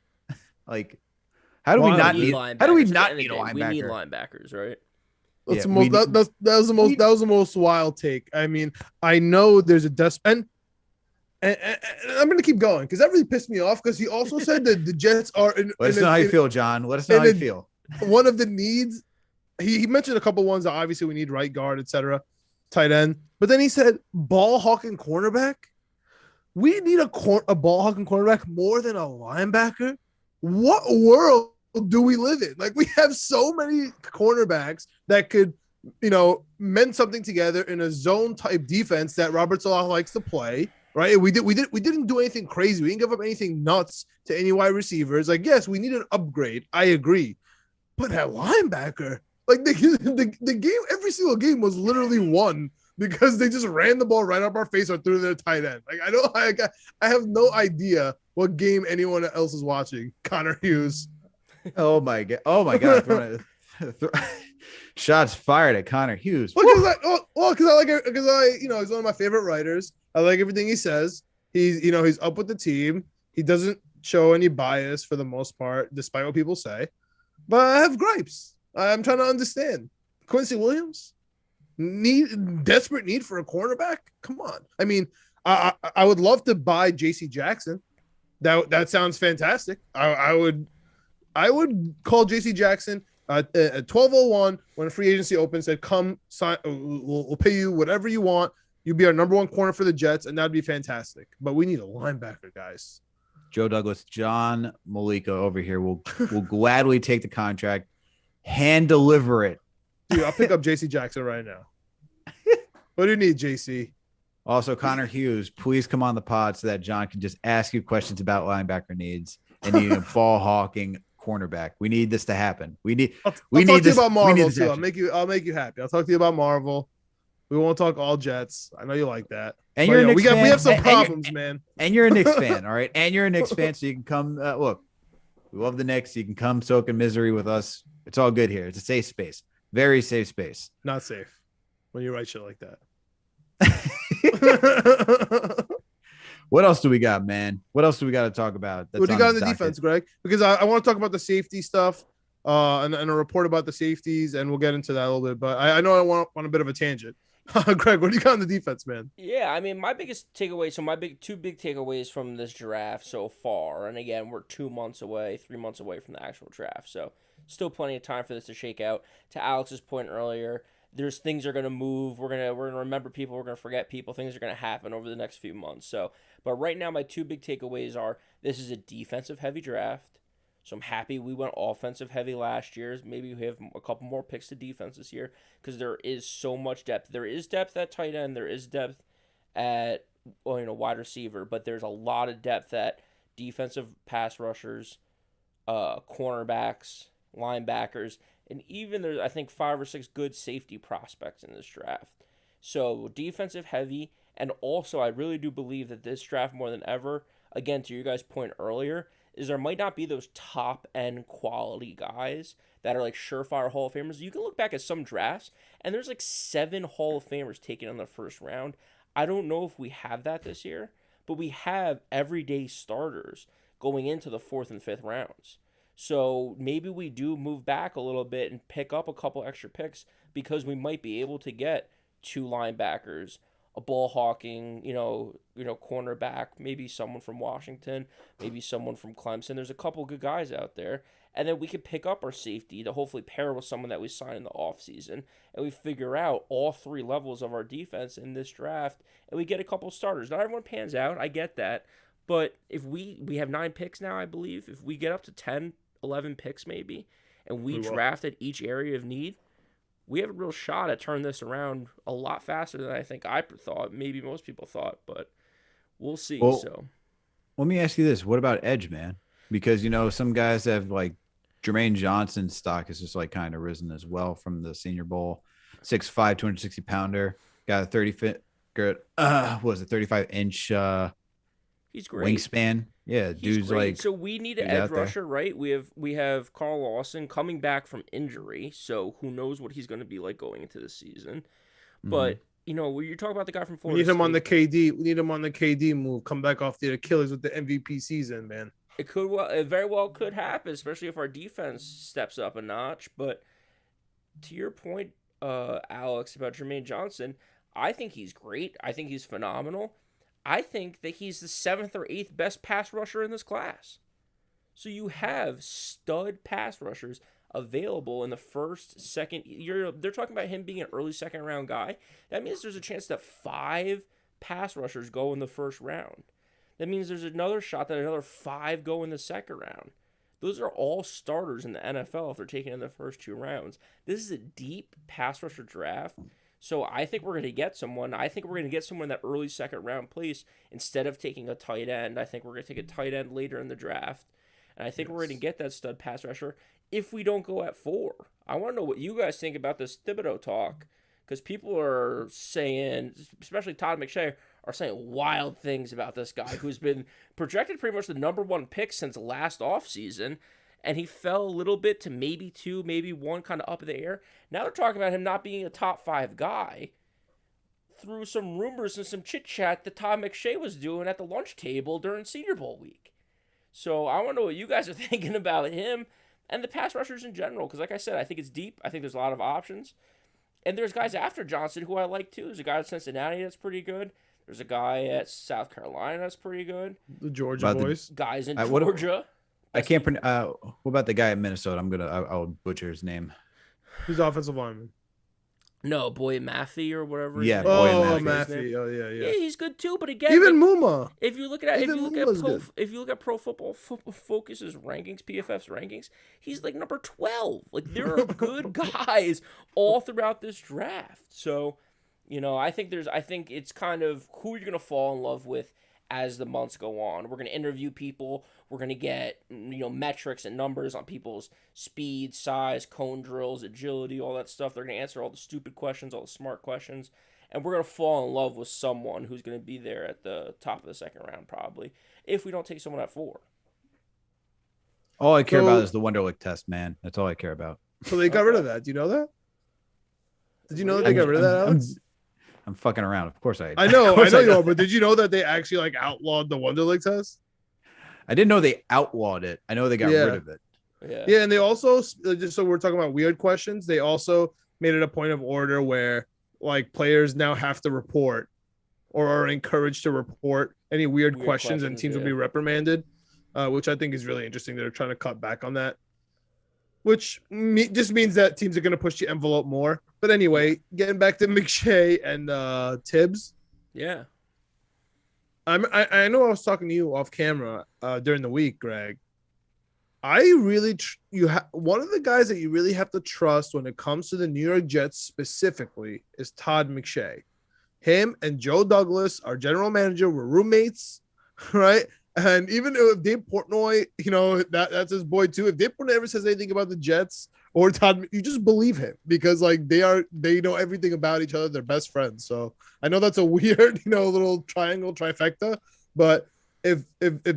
Speaker 1: Like, how do we not need a linebacker?
Speaker 3: We need linebackers, right?
Speaker 2: That was the most wild take. I mean, I know there's a and and I'm gonna keep going because that really pissed me off. Because he also said that the Jets are
Speaker 1: Let us know how you feel, John. Let us know how you feel.
Speaker 2: One of the needs. He mentioned a couple ones that obviously we need right guard, etc., tight end. But then he said ball hawking cornerback. We need a ball hawking cornerback more than a linebacker. What world do we live in? Like we have so many cornerbacks that could, mend something together in a zone type defense that Robert Saleh likes to play. Right? We didn't do anything crazy. We didn't give up anything nuts to any wide receivers. Like, yes, we need an upgrade. I agree. But at linebacker, like the game, every single game was literally won because they just ran the ball right up our face or threw their tight end. Like I have no idea what game anyone else is watching. Connor Hughes.
Speaker 1: Oh my god! Shots fired at Connor Hughes.
Speaker 2: Because he's one of my favorite writers. I like everything he says. He's up with the team. He doesn't show any bias for the most part, despite what people say. But I have gripes. I'm trying to understand. Quincy Williams, desperate need for a cornerback. Come on. I mean, I would love to buy J.C. Jackson. That sounds fantastic. I would call J.C. Jackson at 12:01 when free agency opens. Said, "Come sign. We'll pay you whatever you want. You'll be our number one corner for the Jets, and that'd be fantastic. But we need a linebacker, guys."
Speaker 1: Joe Douglas, John Meleka over here will gladly take the contract, hand deliver it.
Speaker 2: Dude, I'll pick up J.C. Jackson right now. What do you need, J.C.?
Speaker 1: Also, Connor Hughes, please come on the pod so that John can just ask you questions about linebacker needs and need a ball hawking cornerback. We need this to happen.
Speaker 2: I'll talk to you about Marvel too. I'll make you happy. I'll talk to you about Marvel. We won't talk all Jets. I know you like that.
Speaker 1: And you're a Knicks fan.
Speaker 2: We have some problems, man.
Speaker 1: And you're a Knicks fan, all right? And you're a Knicks fan, so you can come. Look, we love the Knicks. You can come soak in misery with us. It's all good here. It's a safe space. Very safe space.
Speaker 2: Not safe when you write shit like that.
Speaker 1: What else do we got, man? What else do we got to talk about?
Speaker 2: What do you got on the defense, Greg? Because I want to talk about the safety stuff and a report about the safeties, and we'll get into that a little bit. But I know I want a bit of a tangent. Greg, what do you got on the defense, man?
Speaker 3: Yeah, I mean, my biggest takeaway, two big takeaways from this draft so far, and again, we're 3 months away from the actual draft, so still plenty of time for this to shake out. To Alex's point earlier, there's things are going to move. We're gonna remember people. We're gonna forget people. Things are gonna happen over the next few months. So, but right now, my two big takeaways are: this is a defensive heavy draft. So I'm happy we went offensive heavy last year. Maybe we have a couple more picks to defense this year because there is so much depth. There is depth at tight end. There is depth at wide receiver, but there's a lot of depth at defensive pass rushers, cornerbacks, linebackers, and even there's I think 5 or 6 good safety prospects in this draft. So defensive heavy, and also I really do believe that this draft more than ever, again to your guys' point earlier, is there might not be those top-end quality guys that are like surefire Hall of Famers. You can look back at some drafts, and there's like 7 Hall of Famers taken in the first round. I don't know if we have that this year, but we have everyday starters going into the 4th and 5th rounds. So maybe we do move back a little bit and pick up a couple extra picks because we might be able to get 2 linebackers, a ball hawking, cornerback, maybe someone from Washington, maybe someone from Clemson. There's a couple good guys out there. And then we could pick up our safety to hopefully pair with someone that we sign in the offseason. And we figure out all 3 levels of our defense in this draft. And we get a couple starters. Not everyone pans out. I get that. But if we have 9 picks now, I believe. If we get up to 10, 11 picks maybe, and we draft at each area of need, we have a real shot at turning this around a lot faster than I think I thought. Maybe most people thought, but we'll see.
Speaker 1: Well,
Speaker 3: so
Speaker 1: let me ask you this. What about edge, man? Because, some guys have like Jermaine Johnson's stock has just like kind of risen as well from the Senior Bowl. 6'5", 260-pounder. Got a 35-inch
Speaker 3: he's great
Speaker 1: wingspan. Yeah,
Speaker 3: he's
Speaker 1: dude's
Speaker 3: great.
Speaker 1: like.
Speaker 3: So we need an edge rusher, right? We have Carl Lawson coming back from injury, so who knows what he's going to be like going into the season. But when you're talking about the guy from Florida,
Speaker 2: we need him on the KD. We need him on the KD move. Come back off the Achilles with the MVP season, man.
Speaker 3: It very well could happen, especially if our defense steps up a notch. But to your point, Alex, about Jermaine Johnson, I think he's great. I think he's phenomenal. I think that he's the 7th or 8th best pass rusher in this class. So you have stud pass rushers available in the first, second. They're talking about him being an early second round guy. That means there's a chance that 5 pass rushers go in the first round. That means there's another shot that another 5 go in the second round. Those are all starters in the NFL if they're taken in the first 2 rounds. This is a deep pass rusher draft. So I think we're going to get someone. I think we're going to get someone in that early second round place instead of taking a tight end. I think we're going to take a tight end later in the draft. And I think we're going to get that stud pass rusher if we don't go at 4. I want to know what you guys think about this Thibodeau talk, because people are saying, especially Todd McShay, are saying wild things about this guy who's been projected pretty much the number 1 pick since last offseason, and he fell a little bit to maybe 2, maybe 1, kind of up in the air. Now they're talking about him not being a top 5 guy through some rumors and some chit-chat that Todd McShay was doing at the lunch table during Senior Bowl week. So I want to know what you guys are thinking about him and the pass rushers in general, because like I said, I think it's deep. I think there's a lot of options. And there's guys after Johnson who I like too. There's a guy at Cincinnati that's pretty good. There's a guy at South Carolina that's pretty good.
Speaker 2: The Georgia boys.
Speaker 3: Guys in Georgia.
Speaker 1: I can't pronounce. What about the guy at Minnesota? I'll butcher his name.
Speaker 2: Who's the offensive lineman?
Speaker 3: No, Boyd Mathey or whatever.
Speaker 1: Yeah,
Speaker 2: Boyd Mathey. Oh yeah.
Speaker 3: Yeah, he's good too. But again,
Speaker 2: even Muma.
Speaker 3: If you look at Pro Football Focus's rankings, PFF's rankings, he's like number 12. Like there are good guys all throughout this draft. So, I think it's kind of who you're gonna fall in love with as the months go on. We're going to interview people. We're going to get, metrics and numbers on people's speed, size, cone drills, agility, all that stuff. They're going to answer all the stupid questions, all the smart questions. And we're going to fall in love with someone who's going to be there at the top of the second round, probably, if we don't take someone at 4.
Speaker 1: All I care about is the Wonderlic test, man. That's all I care about.
Speaker 2: So they got rid of that. Do you know that? Did you know that they got rid of that, Alex?
Speaker 1: I'm fucking around. Of course I
Speaker 2: know you are, but did you know that they actually outlawed the Wonderlic test?
Speaker 1: I didn't know they outlawed it. I know they got rid of it.
Speaker 2: Yeah, and they also, just so we're talking about weird questions, they also made it a point of order where players now have to report or are encouraged to report any weird questions, and teams will be reprimanded, which I think is really interesting. They're trying to cut back on that, which just means that teams are going to push the envelope more. But anyway, getting back to McShay and Tibbs.
Speaker 3: Yeah.
Speaker 2: I know I was talking to you off camera during the week, Greg. I really one of the guys that you really have to trust when it comes to the New York Jets specifically is Todd McShay. Him and Joe Douglas, our general manager, were roommates, right? And even if Dave Portnoy, that's his boy too. If Dave Portnoy ever says anything about the Jets or Todd, you just believe him because they know everything about each other. They're best friends. So I know that's a weird, little triangle trifecta, but if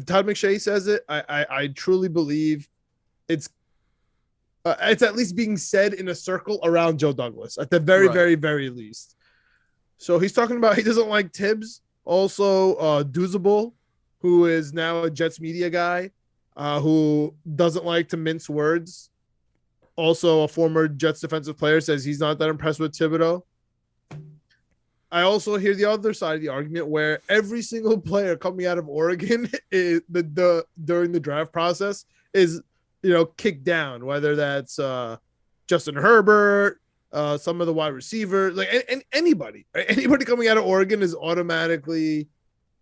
Speaker 2: Todd McShay says it, I truly believe it's at least being said in a circle around Joe Douglas at the very, very, very least. So he's talking about he doesn't like Tibbs. Also, Duzable, who is now a Jets media guy, who doesn't like to mince words. Also, a former Jets defensive player says he's not that impressed with Thibodeau. I also hear the other side of the argument where every single player coming out of Oregon is during the draft process is, kicked down, whether that's Justin Herbert, some of the wide receivers, anybody. Right? Anybody coming out of Oregon is automatically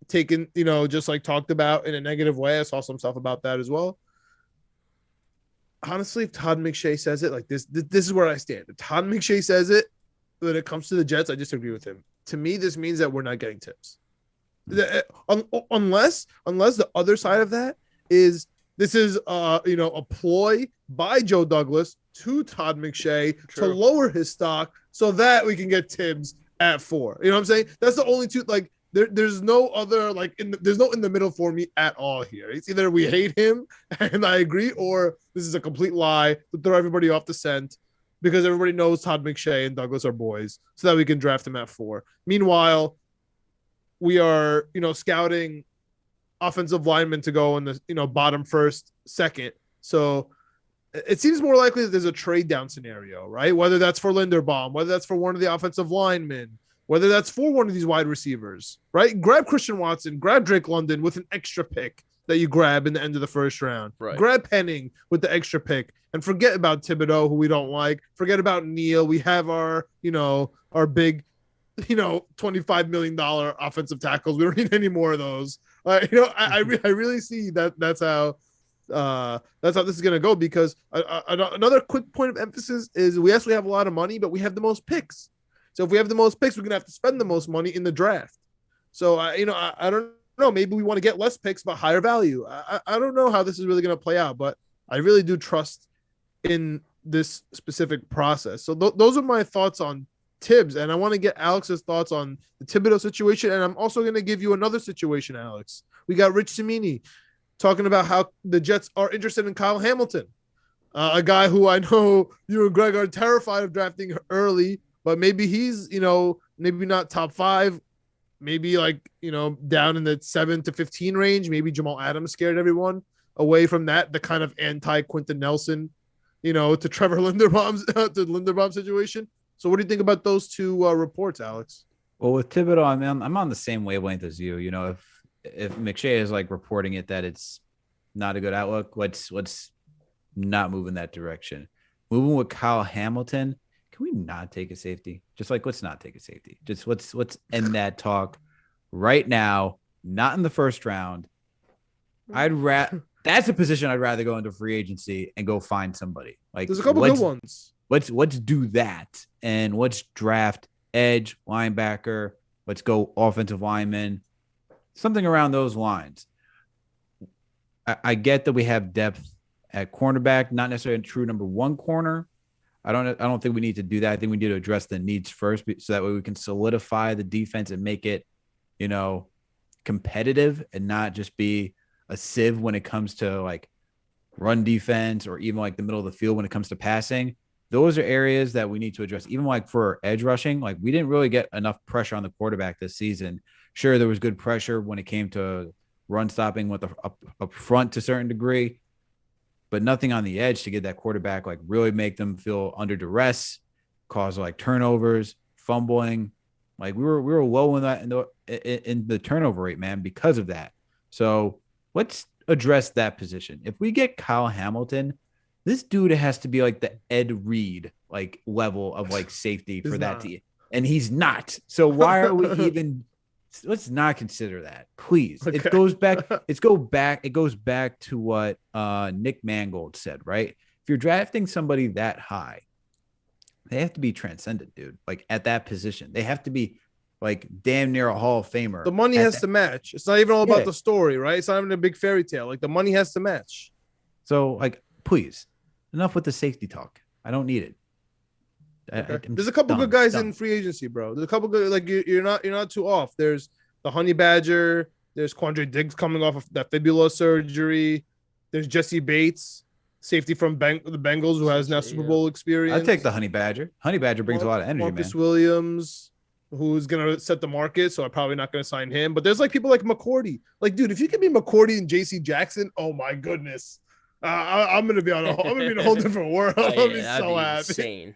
Speaker 2: taken, just talked about in a negative way. I saw some stuff about that as well. Honestly, if Todd McShay says it this is where I stand. If Todd McShay says it when it comes to the Jets, I disagree with him. To me, this means that we're not getting Tibbs. Unless the other side of that is this is a ploy by Joe Douglas to Todd McShay to lower his stock so that we can get Tibbs at 4. You know what I'm saying? That's the only two. There's no other there's no in the middle for me at all here. It's either we hate him and I agree, or this is a complete lie to throw everybody off the scent because everybody knows Todd McShay and Douglas are boys, so that we can draft him at 4. Meanwhile, we are scouting offensive linemen to go in the bottom first, second. So it seems more likely that there's a trade down scenario, right? Whether that's for Linderbaum, whether that's for one of the offensive linemen. whether that's for one of these wide receivers, right? Grab Christian Watson, grab Drake London with an extra pick that you grab in the end of the first round.
Speaker 3: Right.
Speaker 2: Grab Penning with the extra pick and forget about Thibodeau, who we don't like. Forget about Neal. We have our big, $25 million offensive tackles. We don't need any more of those. I really see that that's how this is going to go, because another quick point of emphasis is we have a lot of money, but we have the most picks. So if we have the most picks, we're going to have to spend the most money in the draft. So, I don't know. Maybe we want to get less picks, but higher value. I don't know how this is really going to play out, but I really do trust in this specific process. So those are my thoughts on Tibbs, and I want to get Alex's thoughts on the Thibodeau situation. And I'm also going to give you another situation, Alex. We got Rich Cimini talking about how the Jets are interested in Kyle Hamilton, a guy who I know you and Greg are terrified of drafting early, but maybe he's, maybe not top 5, maybe down in the 7 to 15 range. Maybe Jamal Adams scared everyone away from that, the kind of anti-Quentin Nelson, to Trevor Linderbaum situation. So what do you think about those two reports, Alex?
Speaker 1: Well, with Thibodeau, I'm on the same wavelength as you. If McShay is reporting it that it's not a good outlook, let's not move in that direction. Moving with Kyle Hamilton, can we not take a safety? Just let's not take a safety. Just let's end that talk right now. Not in the first round. That's a position I'd rather go into free agency and go find somebody.
Speaker 2: There's a couple good ones.
Speaker 1: Let's do that, and let's draft edge, linebacker. Let's go offensive lineman, something around those lines. I get that we have depth at cornerback, not necessarily a true number 1 corner. I don't think we need to do that. I think we need to address the needs first, so that way we can solidify the defense and make it, competitive, and not just be a sieve when it comes to run defense, or even the middle of the field when it comes to passing. Those are areas that we need to address. Even for edge rushing, we didn't really get enough pressure on the quarterback this season. Sure, there was good pressure when it came to run stopping with up front to a certain degree, but nothing on the edge to get that quarterback really make them feel under duress, cause turnovers, fumbling. We were low in that in the turnover rate, man, because of that. So let's address that position. If we get Kyle Hamilton, this dude has to be the Ed Reed level of safety for that team, and he's not. So why are we even? Let's not consider that, please. Okay. It goes back to what Nick Mangold said, right? If you're drafting somebody that high, they have to be transcendent, dude. At that position, they have to be damn near a Hall of Famer.
Speaker 2: The money has to match. It's not even all about the story, right? It's not even a big fairy tale. The money has to match.
Speaker 1: So please, enough with the safety talk. I don't need it.
Speaker 2: Okay. There's a couple good guys in free agency, bro. There's a couple good, you're not too off. There's the Honey Badger. There's Quandre Diggs coming off of that fibula surgery. There's Jesse Bates, safety from the Bengals, who has now Super Bowl experience.
Speaker 1: I'd take the Honey Badger. Honey Badger brings a lot of energy,
Speaker 2: Marcus Williams, who's gonna set the market, so I'm probably not gonna sign him. But there's people like McCourty. Dude, if you give me McCourty and J.C. Jackson, oh my goodness. I'm gonna be in a whole different world. I'm gonna be so happy. Insane.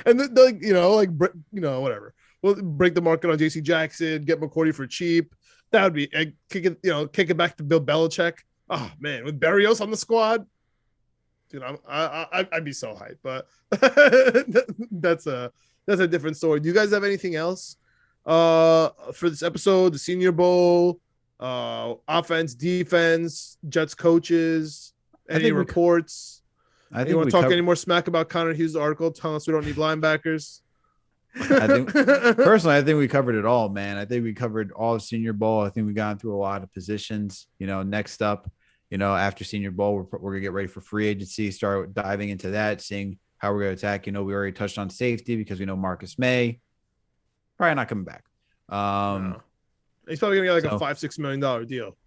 Speaker 2: And whatever. We'll break the market on J.C. Jackson, get McCourty for cheap. That would be kick it back to Bill Belichick. Oh man, with Berrios on the squad, dude, I'd be so hyped. But that's a different story. Do you guys have anything else for this episode? The Senior Bowl, offense, defense, Jets coaches. Any reports?
Speaker 1: I think
Speaker 2: you want to talk any more smack about Connor Hughes' article? Tell us we don't need linebackers.
Speaker 1: I think we covered it all, man. I think we covered all of Senior Bowl. I think we got through a lot of positions. Next up, after Senior Bowl, we're gonna get ready for free agency. Start diving into that, seeing how we're gonna attack. We already touched on safety because we know Marcus May probably not coming back.
Speaker 2: No. He's probably gonna get a $5-6 million deal.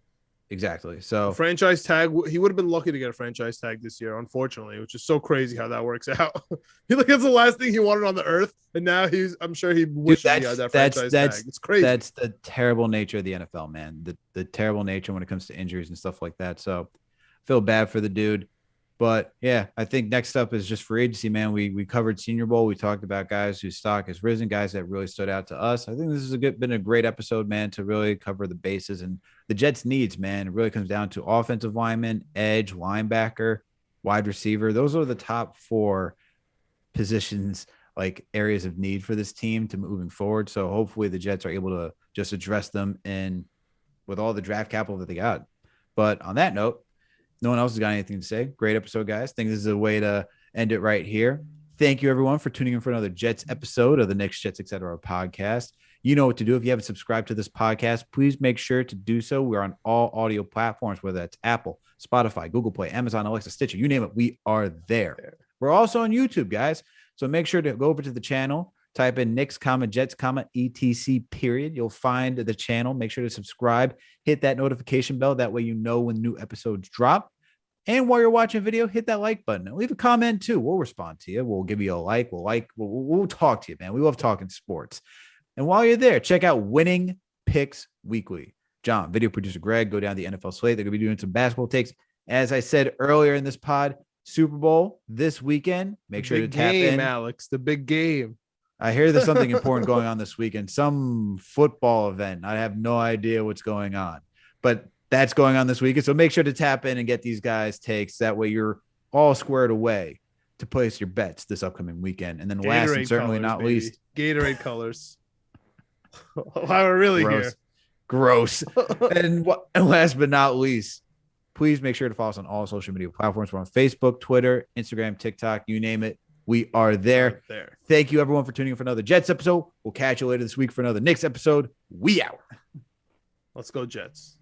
Speaker 1: Exactly. So
Speaker 2: franchise tag, he would have been lucky to get a franchise tag this year, unfortunately, which is so crazy how that works out. It's the last thing he wanted on the earth, and now I'm sure he wishes he had that franchise tag. It's crazy.
Speaker 1: That's the terrible nature of the NFL, man. The terrible nature when it comes to injuries and stuff like that. So I feel bad for the dude. But yeah, I think next up is just free agency, man. We covered Senior Bowl. We talked about guys whose stock has risen, guys that really stood out to us. I think this has been a great episode, man, to really cover the bases and the Jets' needs, man. It really comes down to offensive lineman, edge, linebacker, wide receiver. Those are the top 4 positions, like areas of need for this team to moving forward. So hopefully the Jets are able to just address them in with all the draft capital that they got. But on that note, no one else has got anything to say. Great episode, guys. I think this is a way to end it right here. Thank you, everyone, for tuning in for another Jets episode of the Knicks, Jets, Etc. podcast. You know what to do. If you haven't subscribed to this podcast, please make sure to do so. We're on all audio platforms, whether that's Apple, Spotify, Google Play, Amazon, Alexa, Stitcher, you name it. We are there. We're also on YouTube, guys. So make sure to go over to the channel, type in Knicks, Jets, etc. period. You'll find the channel. Make sure to subscribe, hit that notification bell. That way you know when new episodes drop. And while you're watching a video, hit that like button and leave a comment too. We'll respond to you. We'll give you a like. We'll talk to you, man. We love talking sports. And while you're there, check out Winning Picks Weekly. John, video producer Greg, go down the NFL slate. They're going to be doing some basketball takes. As I said earlier in this pod, Super Bowl this weekend. Make sure to tap in.
Speaker 2: Alex, the big game.
Speaker 1: I hear there's something important going on this weekend, some football event. I have no idea what's going on, but that's going on this weekend. So make sure to tap in and get these guys' takes. That way you're all squared away to place your bets this upcoming weekend. And then last and certainly not least,
Speaker 2: Gatorade colors. Why we're really here.
Speaker 1: Gross. and last but not least, please make sure to follow us on all social media platforms. We're on Facebook, Twitter, Instagram, TikTok, you name it. We are there. Thank you, everyone, for tuning in for another Jets episode. We'll catch you later this week for another Knicks episode. We out.
Speaker 2: Let's go, Jets.